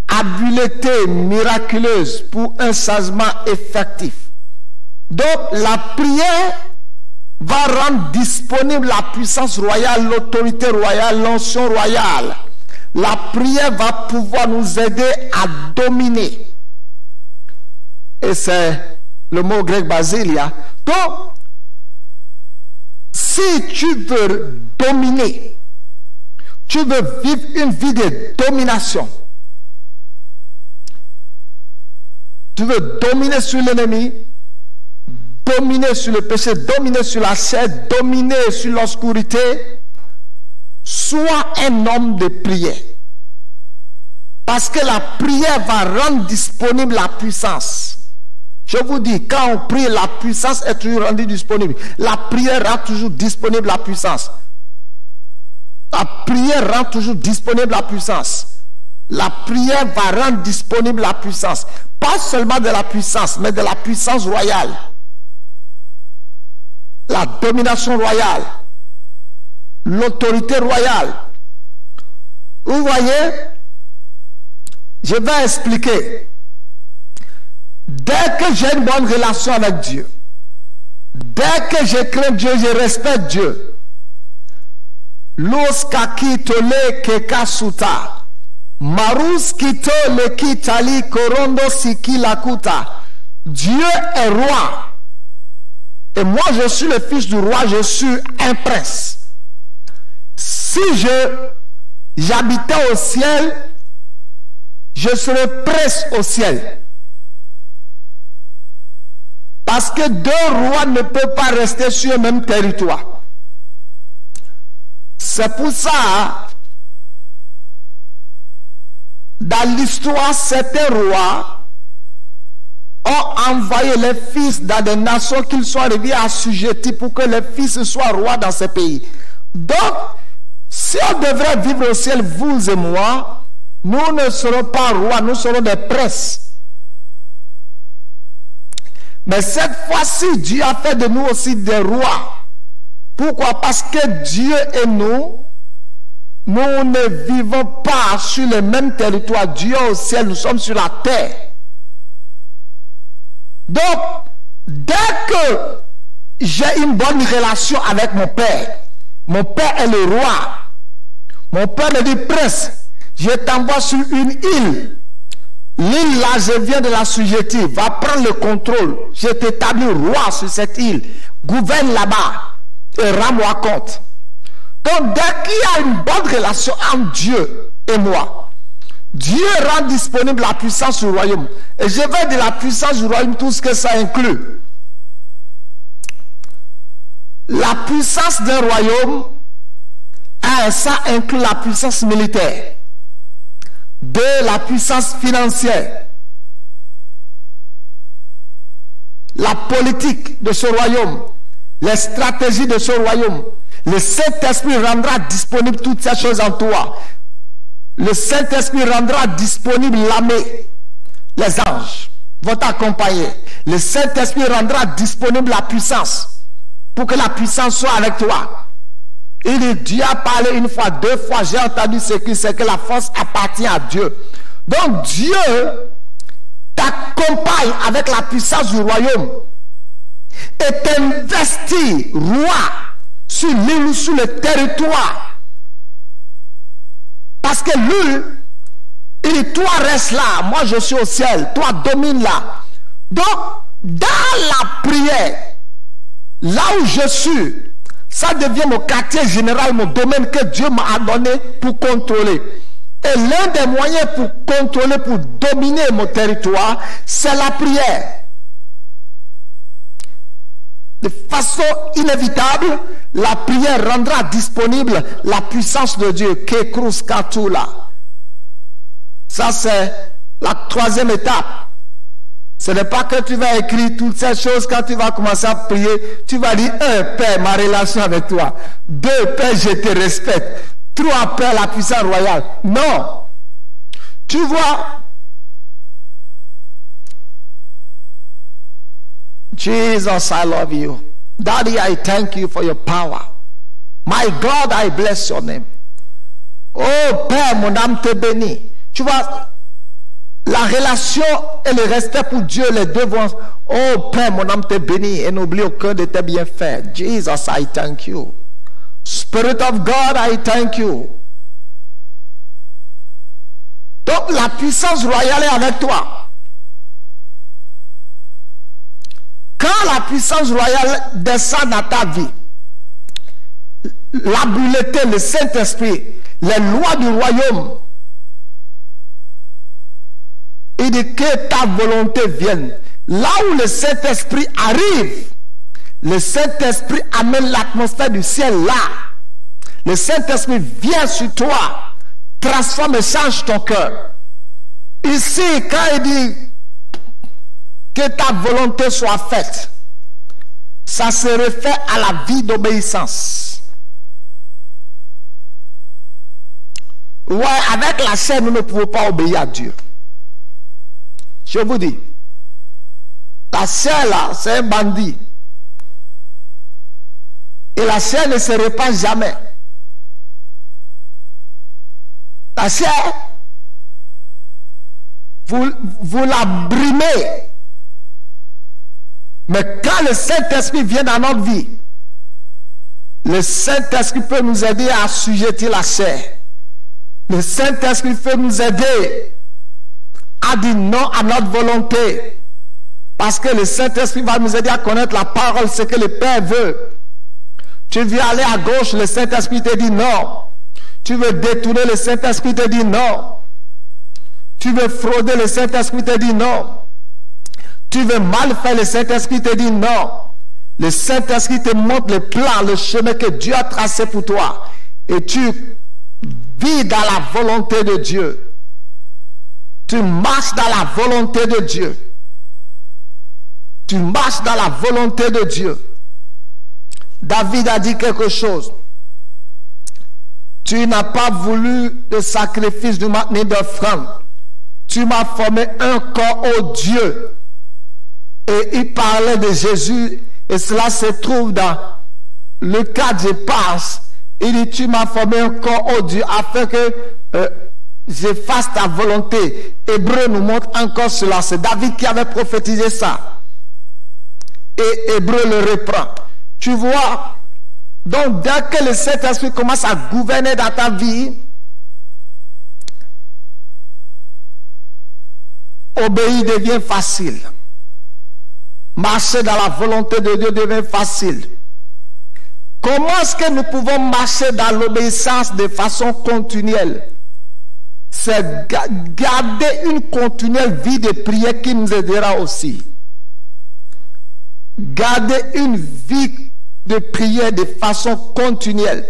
habileté miraculeuse pour un changement effectif. Donc, la prière va rendre disponible la puissance royale, l'autorité royale, l'onction royale. La prière va pouvoir nous aider à dominer. Et c'est le mot grec basilia. Donc, si tu veux dominer, tu veux vivre une vie de domination, tu veux dominer sur l'ennemi, dominer sur le péché, dominer sur la chair, dominer sur l'obscurité, sois un homme de prière. Parce que la prière va rendre disponible la puissance. Je vous dis, quand on prie, la puissance est toujours rendue disponible. La prière rend toujours disponible la puissance. La prière rend toujours disponible la puissance. La prière va rendre disponible la puissance. Pas seulement de la puissance, mais de la puissance royale. La domination royale. L'autorité royale. Vous voyez, je vais expliquer. Dès que j'ai une bonne relation avec Dieu, dès que je crains Dieu, je respecte Dieu. Loskaki tole keka suta, marus kito le kitali korondo siki lakuta. Dieu est roi. Et moi, je suis le fils du roi, je suis un prince. Si j'habitais au ciel, je serais prince au ciel. Parce que deux rois ne peuvent pas rester sur le même territoire. C'est pour ça, dans l'histoire, certains rois ont envoyé les fils dans des nations qu'ils soient arrivés assujettis pour que les fils soient rois dans ces pays. Donc, si on devrait vivre au ciel, vous et moi, nous ne serons pas rois, nous serons des princes. Mais cette fois-ci, Dieu a fait de nous aussi des rois. Pourquoi? Parce que Dieu et nous ne vivons pas sur le même territoire. Dieu au ciel, nous sommes sur la terre. Donc, dès que j'ai une bonne relation avec mon père est le roi. Mon père me dit, prince, je t'envoie sur une île. L'île là, je viens de la l'assujettir, va prendre le contrôle. Je t'établis roi sur cette île. Gouverne là-bas et rends-moi compte. Donc, dès qu'il y a une bonne relation entre Dieu et moi, Dieu rend disponible la puissance du royaume. Et je vais de la puissance du royaume, tout ce que ça inclut. La puissance d'un royaume, ça inclut la puissance militaire. De la puissance financière, la politique de ce royaume, les stratégies de ce royaume. Le Saint-Esprit rendra disponible toutes ces choses en toi. Le Saint-Esprit rendra disponible l'armée. Les anges vont t'accompagner. Le Saint-Esprit rendra disponible la puissance pour que la puissance soit avec toi. Il dit, Dieu a parlé une fois, deux fois, j'ai entendu ce qui c'est que la force appartient à Dieu. Donc Dieu t'accompagne avec la puissance du royaume et t'investit roi sur l'île ou sur le territoire. Parce que lui, il dit, toi reste là, moi je suis au ciel, toi domine là. Donc, dans la prière, là où je suis, ça devient mon quartier général, mon domaine que Dieu m'a donné pour contrôler. Et l'un des moyens pour contrôler, pour dominer mon territoire, c'est la prière. De façon inévitable, la prière rendra disponible la puissance de Dieu. Kekrus Katula. Ça, c'est la troisième étape. Ce n'est pas que tu vas écrire toutes ces choses quand tu vas commencer à prier. Tu vas dire, 1, Père, ma relation avec toi. 2, Père, je te respecte. 3, Père, la puissance royale. Non. Tu vois, Jesus, I love you. Daddy, I thank you for your power. My God, I bless your name. Oh, Père, mon âme te bénit. Tu vois, la relation et le respect pour Dieu, les deux vont. Oh Père, mon âme te bénit et n'oublie aucun de tes bienfaits. Jesus, I thank you. Spirit of God, I thank you. Donc la puissance royale est avec toi. Quand la puissance royale descend dans ta vie, l'habileté, le Saint-Esprit, les lois du royaume, il dit que ta volonté vienne. Là où le Saint-Esprit arrive, le Saint-Esprit amène l'atmosphère du ciel là. Le Saint-Esprit vient sur toi, transforme et change ton cœur. Ici, quand il dit que ta volonté soit faite, ça se réfère à la vie d'obéissance. Ouais, avec la chair, nous ne pouvons pas obéir à Dieu. Je vous dis, la chair là, c'est un bandit. Et la chair ne se répand jamais. La chair, vous la brimez. Mais quand le Saint-Esprit vient dans notre vie, le Saint-Esprit peut nous aider à assujettir la chair. Le Saint-Esprit peut nous aider à dire non à notre volonté. Parce que le Saint-Esprit va nous aider à connaître la parole, ce que le Père veut. Tu veux aller à gauche, le Saint-Esprit te dit non. Tu veux détourner, le Saint-Esprit te dit non. Tu veux frauder, le Saint-Esprit te dit non. Tu veux mal faire, le Saint-Esprit te dit non. Le Saint-Esprit te montre le plan, le chemin que Dieu a tracé pour toi. Et tu vis dans la volonté de Dieu. Tu marches dans la volonté de Dieu. Tu marches dans la volonté de Dieu. David a dit quelque chose. Tu n'as pas voulu de sacrifice du matin d'offrande. Tu m'as formé un corps, ô Dieu. Et il parlait de Jésus. Et cela se trouve dans le cadre, je pense. Il dit, tu m'as formé un corps, ô Dieu, afin que je fasse ta volonté. Hébreu nous montre encore cela. C'est David qui avait prophétisé ça. Et Hébreu le reprend. Tu vois, donc dès que le Saint-Esprit commence à gouverner dans ta vie, obéir devient facile. Marcher dans la volonté de Dieu devient facile. Comment est-ce que nous pouvons marcher dans l'obéissance de façon continuelle? C'est garder une continuelle vie de prière qui nous aidera aussi. Garder une vie de prière de façon continuelle.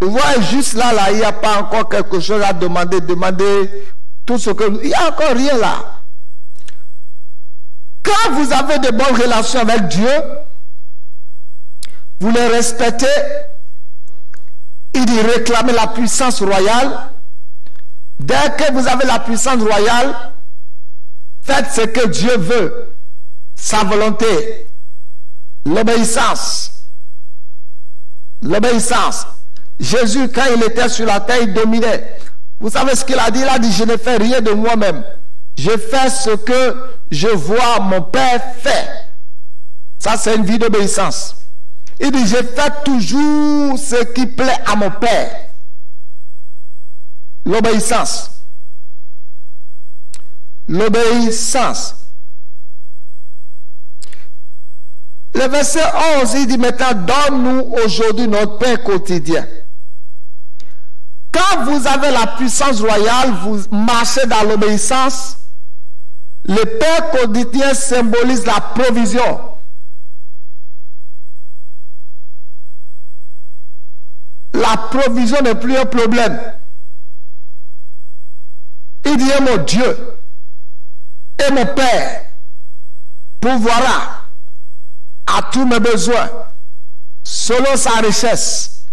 Vous voyez, juste là, il n'y a pas encore quelque chose à demander. Demandez tout ce que... Il n'y a encore rien là. Quand vous avez de bonnes relations avec Dieu, vous les respectez, il dit réclamer la puissance royale. Dès que vous avez la puissance royale, faites ce que Dieu veut. Sa volonté, l'obéissance. L'obéissance. Jésus, quand il était sur la terre, il dominait. Vous savez ce qu'il a dit? Il a dit, je ne fais rien de moi-même. Je fais ce que je vois mon Père faire. Ça, c'est une vie d'obéissance. Il dit, je fais toujours ce qui plaît à mon Père. L'obéissance. L'obéissance. Le verset 11, il dit maintenant, donne-nous aujourd'hui notre pain quotidien. Quand vous avez la puissance royale, vous marchez dans l'obéissance, le pain quotidien symbolise la provision. La provision n'est plus un problème. Il dit, mon Dieu et mon Père pourvoira à tous mes besoins, selon sa richesse,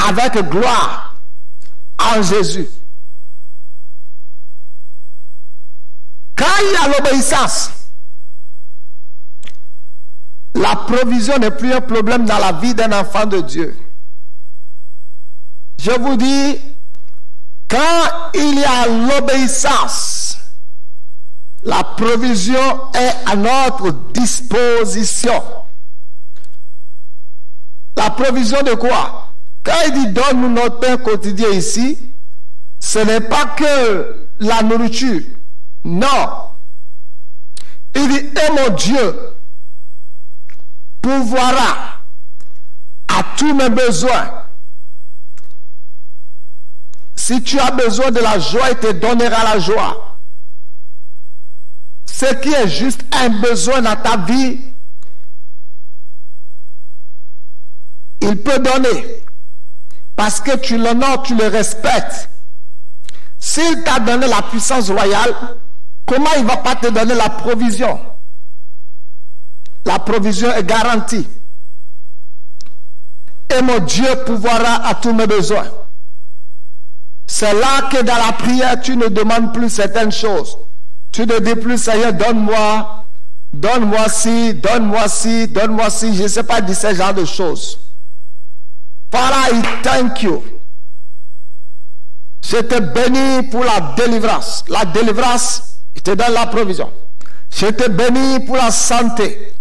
avec gloire en Jésus. Quand il y a l'obéissance, la provision n'est plus un problème dans la vie d'un enfant de Dieu. Je vous dis, quand il y a l'obéissance, la provision est à notre disposition. La provision de quoi? Quand il dit donne-nous notre pain quotidien ici, Ce n'est pas que la nourriture. Non. Il dit, et mon Dieu pourvoira à tous mes besoins. Si tu as besoin de la joie, il te donnera la joie. Ce qui est juste un besoin dans ta vie, il peut donner. Parce que tu l'honores, tu le respectes. S'il t'a donné la puissance royale, comment il ne va pas te donner la provision? La provision est garantie. Et mon Dieu pourvoira à tous mes besoins. C'est là que dans la prière, tu ne demandes plus certaines choses. Tu ne dis plus, Seigneur, donne-moi, donne-moi ci, donne-moi ci, donne-moi ci. Je ne sais pas dire ce genre de choses. Father, I thank you. Je te bénis pour la délivrance. La délivrance, je te donne la provision. Je te bénis pour la santé.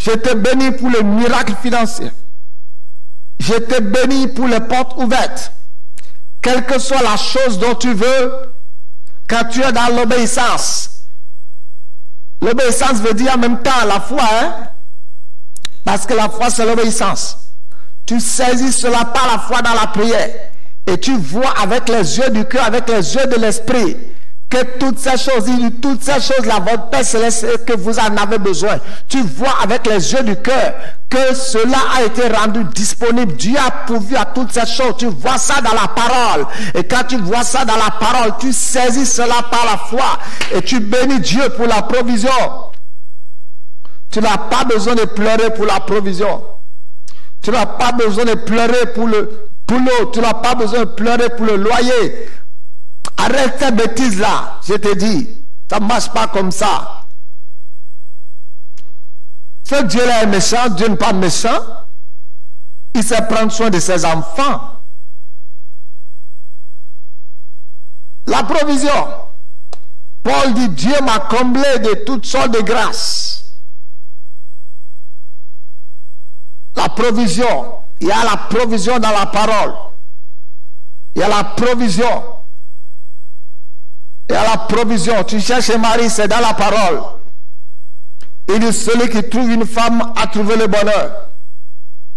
Je te bénis pour le miracle financier. Je te bénis pour les portes ouvertes. Quelle que soit la chose dont tu veux, quand tu es dans l'obéissance. L'obéissance veut dire en même temps la foi, hein? Parce que la foi, c'est l'obéissance. Tu saisis cela par la foi dans la prière. Et tu vois avec les yeux du cœur, avec les yeux de l'esprit, que toutes ces choses-là, votre Père Céleste, que vous en avez besoin. Tu vois avec les yeux du cœur que cela a été rendu disponible. Dieu a pourvu à toutes ces choses. Tu vois ça dans la parole. Et quand tu vois ça dans la parole, tu saisis cela par la foi. Et tu bénis Dieu pour la provision. Tu n'as pas besoin de pleurer pour la provision. Tu n'as pas besoin de pleurer pour l'eau. Tu n'as pas besoin de pleurer pour le loyer. Arrête ces bêtises-là, je te dis. Ça ne marche pas comme ça. Ce Dieu-là est méchant, Dieu n'est pas méchant. Il sait prendre soin de ses enfants. La provision. Paul dit, Dieu m'a comblé de toutes sortes de grâces. La provision. Il y a la provision dans la parole. Il y a la provision. Il y a la provision. Tu cherches un mari, c'est dans la parole. Il dit, celui qui trouve une femme a trouvé le bonheur.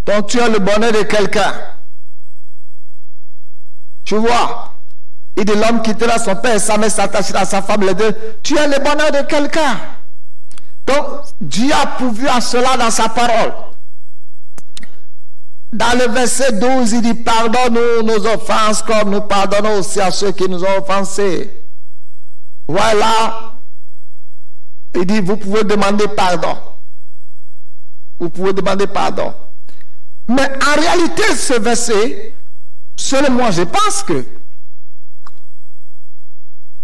Donc tu as le bonheur de quelqu'un. Tu vois. Il dit, l'homme quittera son père et sa mère s'attachera à sa femme, les deux. Tu as le bonheur de quelqu'un. Donc Dieu a pourvu à cela dans sa parole. Dans le verset 12, il dit, pardonne-nous nos offenses comme nous pardonnons aussi à ceux qui nous ont offensés. Voilà. Il dit, vous pouvez demander pardon. Vous pouvez demander pardon. Mais en réalité, ce verset, selon moi, je pense que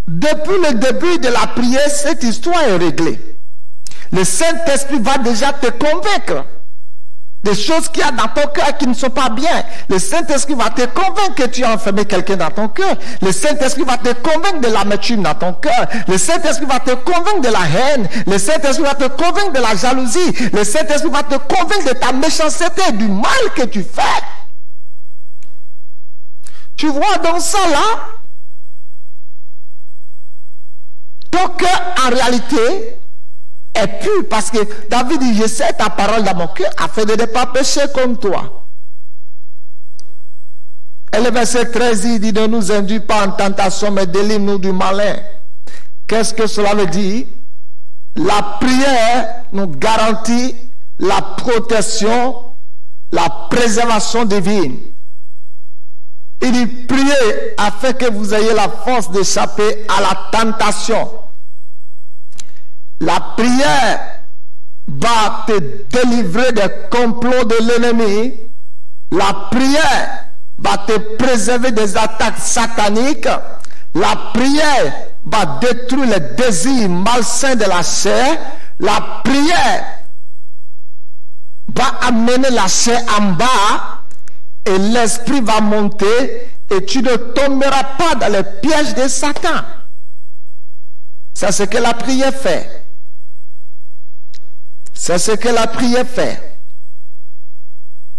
depuis le début de la prière, cette histoire est réglée. Le Saint-Esprit va déjà te convaincre des choses qu'il y a dans ton cœur qui ne sont pas bien. Le Saint-Esprit va te convaincre que tu as enfermé quelqu'un dans ton cœur. Le Saint-Esprit va te convaincre de l'amertume dans ton cœur. Le Saint-Esprit va te convaincre de la haine. Le Saint-Esprit va te convaincre de la jalousie. Le Saint-Esprit va te convaincre de ta méchanceté, du mal que tu fais. Tu vois dans ça là, ton cœur en réalité est pur, parce que David dit, je sais ta parole dans mon cœur afin de ne pas pécher comme toi. Et le verset 13 il dit, ne nous induis pas en tentation, mais délivre-nous du malin. Qu'est-ce que cela veut dire? La prière nous garantit la protection, la préservation divine. Il dit, priez afin que vous ayez la force d'échapper à la tentation. La prière va te délivrer des complots de l'ennemi. La prière va te préserver des attaques sataniques. La prière va détruire les désirs malsains de la chair. La prière va amener la chair en bas et l'esprit va monter et tu ne tomberas pas dans les pièges de Satan. C'est ce que la prière fait. C'est ce que la prière fait.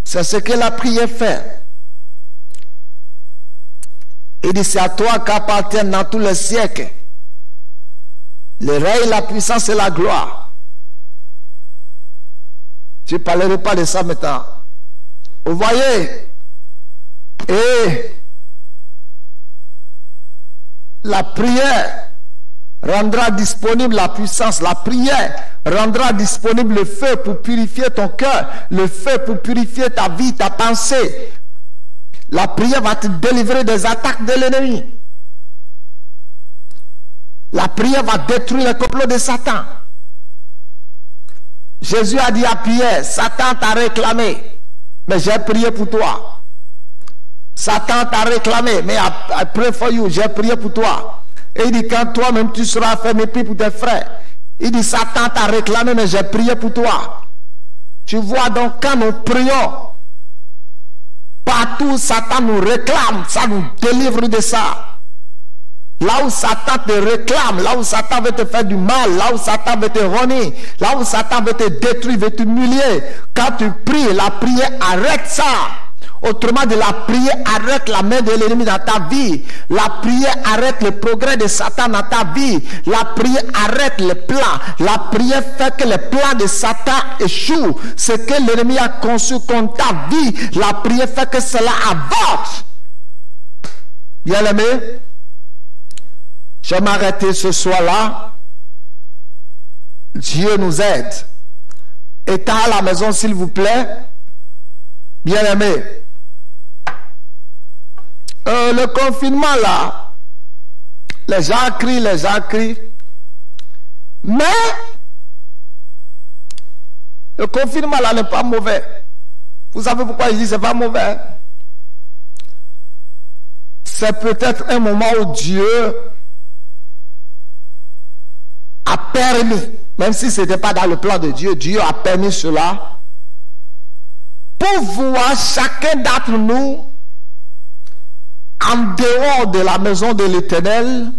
C'est ce que la prière fait. Il dit, c'est à toi qu'appartiennent dans tous les siècles le règne, la puissance et la gloire. Je ne parlerai pas de ça maintenant. Vous voyez, et la prière rendra disponible la puissance. La prière rendra disponible le feu pour purifier ton cœur, le feu pour purifier ta vie, ta pensée. La prière va te délivrer des attaques de l'ennemi. La prière va détruire le complot de Satan. Jésus a dit à Pierre, Satan t'a réclamé, mais j'ai prié pour toi. Satan t'a réclamé, mais I pray for you, j'ai prié pour toi. Et il dit, quand toi-même tu seras fait mépris pour tes frères, il dit, Satan t'a réclamé, mais j'ai prié pour toi. Tu vois donc, quand nous prions, partout Satan nous réclame, ça nous délivre de ça. Là où Satan te réclame, là où Satan veut te faire du mal, là où Satan veut te renier, là où Satan veut te détruire, veut t'humilier, quand tu pries, la prière arrête ça. Autrement dit, la prière arrête la main de l'ennemi dans ta vie. La prière arrête le progrès de Satan dans ta vie. La prière arrête les plans. La prière fait que les plans de Satan échouent. Ce que l'ennemi a conçu contre ta vie, la prière fait que cela avorte. Bien aimé, je vais m'arrêter ce soir-là. Dieu nous aide. Étant à la maison, s'il vous plaît. Bien aimé. Le confinement là, les gens crient. Mais, le confinement là n'est pas mauvais. Vous savez pourquoi je dis c'est pas mauvais? C'est peut-être un moment où Dieu a permis, même si ce n'était pas dans le plan de Dieu, Dieu a permis cela pour voir chacun d'entre nous en dehors de la maison de l'Éternel,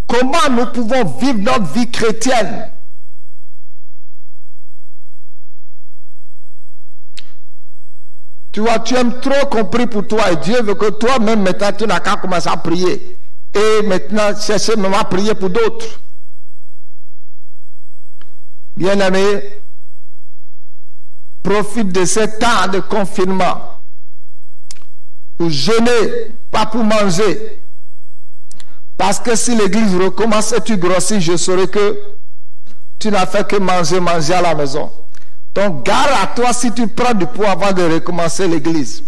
comment nous pouvons vivre notre vie chrétienne. Tu vois, tu aimes trop compris pour toi et Dieu veut que toi-même maintenant tu n'as qu'à commencer à prier. Et maintenant chercher même à prier pour d'autres. Bien-aimé, profite de ce temps de confinement pour jeûner, pas pour manger. Parce que si l'église recommence et tu grossis, je saurai que tu n'as fait que manger à la maison. Donc garde à toi si tu prends du poids avant de recommencer l'église.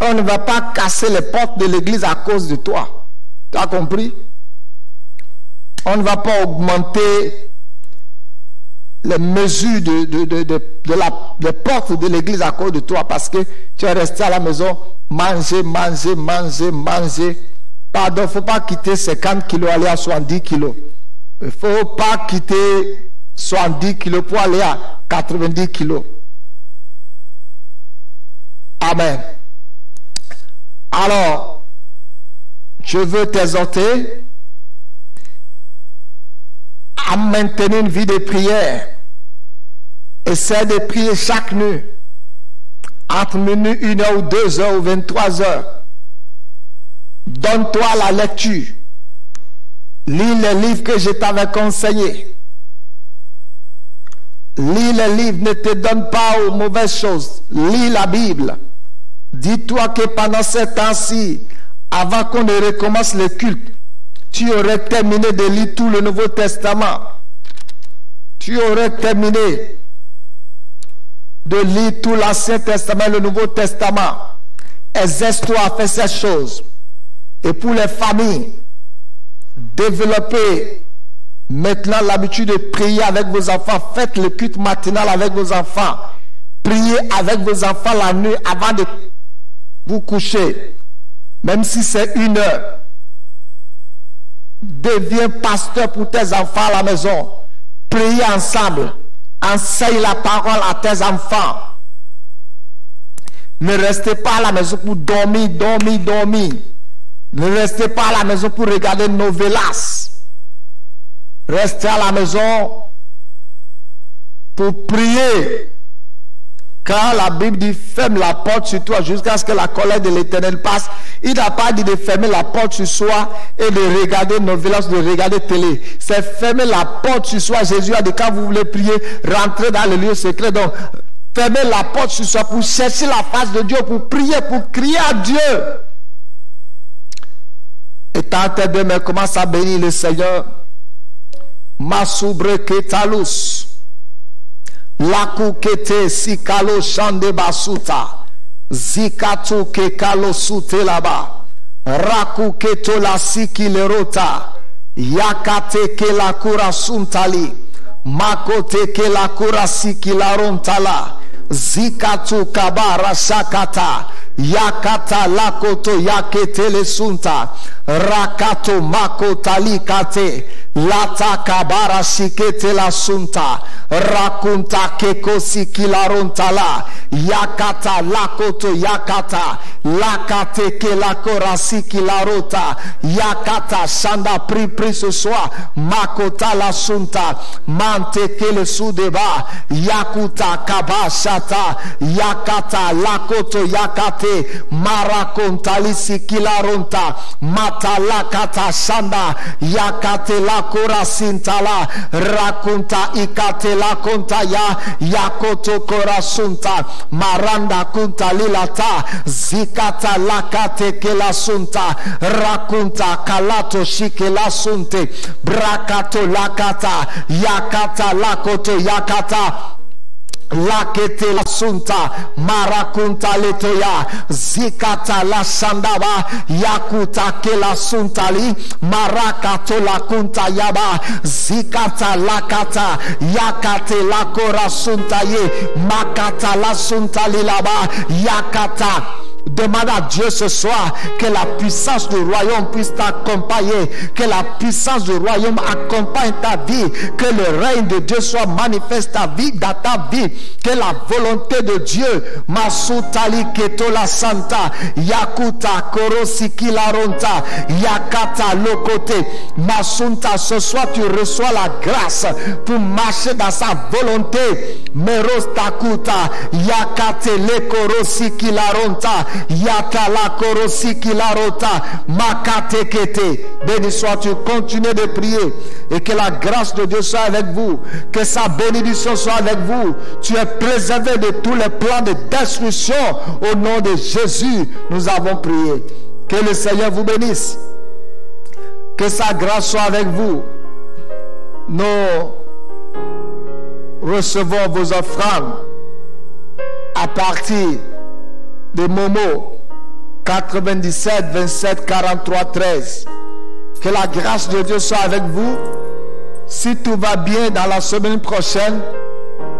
On ne va pas casser les portes de l'église à cause de toi. Tu as compris? On ne va pas augmenter les mesures des portes de l'église à cause de toi parce que tu es resté à la maison, manger. Pardon, il ne faut pas quitter 50 kilos, aller à 70 kilos. Il ne faut pas quitter 70 kilos pour aller à 90 kilos. Amen. Alors, je veux t'exhorter à maintenir une vie de prière. Essaie de prier chaque nuit, entre minuit, 1 heure ou 2 heures ou 23 heures. Donne-toi la lecture. Lis les livres que je t'avais conseillés. Lis les livres, ne te donne pas aux mauvaises choses. Lis la Bible. Dis-toi que pendant ce temps-ci, avant qu'on ne recommence le culte, tu aurais terminé de lire tout le Nouveau Testament. Tu aurais terminé de lire tout l'Ancien Testament et le Nouveau Testament. Exerce-toi à faire ces choses. Et pour les familles, développez maintenant l'habitude de prier avec vos enfants. Faites le culte matinal avec vos enfants. Priez avec vos enfants la nuit avant de vous coucher. Même si c'est 1 heure. Deviens pasteur pour tes enfants à la maison. Priez ensemble. Enseigne la parole à tes enfants. Ne restez pas à la maison pour dormir. Ne restez pas à la maison pour regarder novelas. Restez à la maison pour prier. Car la Bible dit ferme la porte sur toi jusqu'à ce que la colère de l'Éternel passe. Il n'a pas dit de fermer la porte sur soi et de regarder nos violences, de regarder télé. C'est fermer la porte sur soi. Jésus a dit quand vous voulez prier, rentrez dans le lieu secret. Donc, fermez la porte sur soi pour chercher la face de Dieu, pour prier, pour crier à Dieu. Et tant tes deux mains, commence à bénir le Seigneur. Masubre ketalus. Laku kete sikalo shande basuta. Zikatu kekalo sute laba. Raku keto la siki lerota. Yakate ke la kura suntali. Makote ke la kura siki la rontala. Zikatu kabara shakata. Yakata lakoto yakete le sunta. Rakato makotali kate. Lata kabara shikete la sunta. Rakunta keko sikila rontala. Yakata lakoto yakata. Lakate ke la kora sikila rota. Yakata shanda pri ce soir. Makota la sunta. Mante ke le soudeba. Yakuta kabashata. Yakata lakoto yakate. Marakontali sikila ronta. Mata lakata shanda. Yakate la kora sintala. Rakunta ikate la konta ya. Yakoto kora sunta. Maranda kunta lilata. Zikata lakate ke la sunta. Rakunta kalato shike la sunte. Brakato lakata. Yakata lakoto yakata. Lakete la sunta. Marakunta letoya. Zikata la sandaba. Yakuta ke la suntali. Marakato la kunta yaba. Zikata lakata. Yakate la kora suntaye. Makata la suntali laba. Yakata. Demande à Dieu ce soir que la puissance du royaume puisse t'accompagner, que la puissance du royaume accompagne ta vie, que le règne de Dieu soit manifeste dans ta vie, que la volonté de Dieu, Masutali Ketola Santa, Yakuta Korosiki Laronta, Yakata Lokote, Masunta, ce soir tu reçois la grâce pour marcher dans sa volonté, Meros Takuta, Yakate Lekorosiki Laronta, Yata la korosi ki la rota. Makate kete. Béni sois-tu. Continuez de prier. Et que la grâce de Dieu soit avec vous. Que sa bénédiction soit avec vous. Tu es préservé de tous les plans de destruction. Au nom de Jésus, nous avons prié. Que le Seigneur vous bénisse. Que sa grâce soit avec vous. Nous recevons vos offrandes à partir de Momo 97 27 43 13. Que la grâce de Dieu soit avec vous. Si tout va bien, dans la semaine prochaine,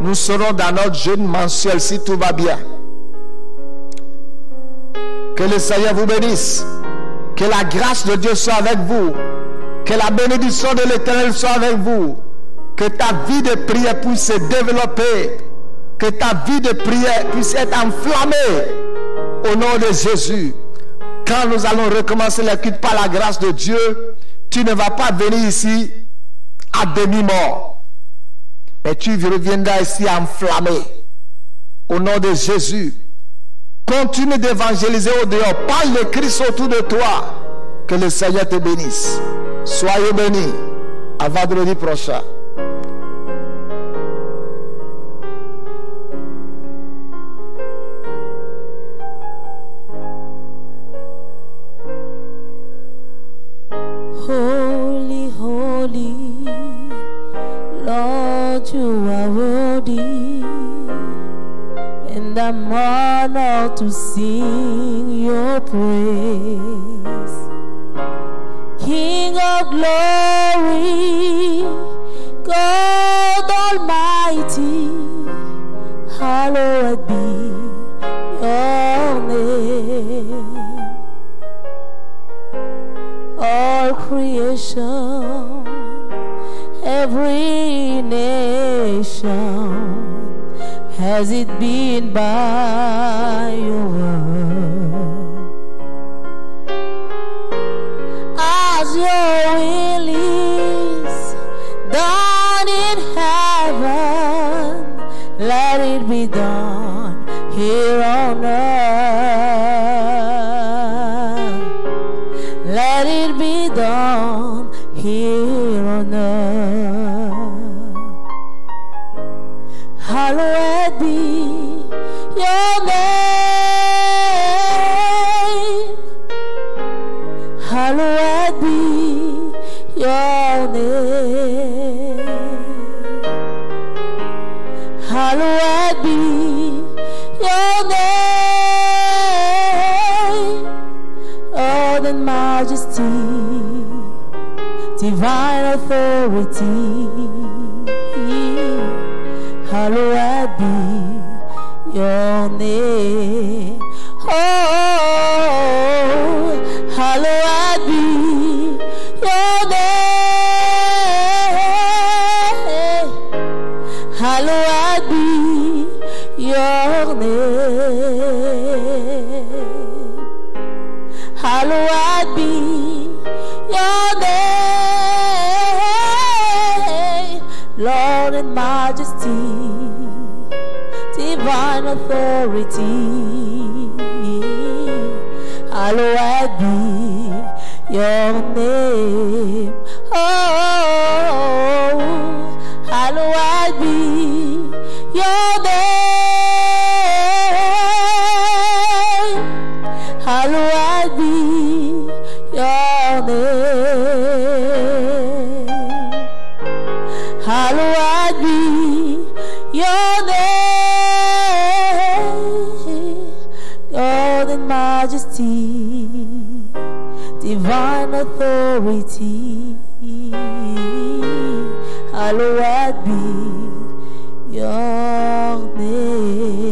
nous serons dans notre jeûne mensuel, si tout va bien. Que le Seigneur vous bénisse. Que la grâce de Dieu soit avec vous. Que la bénédiction de l'Éternel soit avec vous. Que ta vie de prière puisse se développer. Que ta vie de prière puisse être enflammée. Au nom de Jésus. Quand nous allons recommencer le culte par la grâce de Dieu, tu ne vas pas venir ici à demi-mort. Mais tu reviendras ici enflammé. Au nom de Jésus. Continue d'évangéliser au dehors. Parle de Christ autour de toi. Que le Seigneur te bénisse. Soyez bénis. À vendredi prochain. Holy, holy, Lord, you are worthy, and I'm honored to sing your praise. King of glory, God Almighty, hallowed be your name. All creation, every nation, has it been by your word? As your will is done in heaven, let it be done let it be done here on earth. Hallowed be your name. Hallowed be your name. Hallowed be your name. Oh, the majesty, divine authority. Hallowed be your name. Oh, hallowed be your name. Hallowed be your name. Hallowed be your name. Lord in majesty, divine authority. Hallowed be your name. Oh, hallowed be your name. Hallowed be your name. Hallowed be your name. God in majesty, divine authority. Hallowed be your name.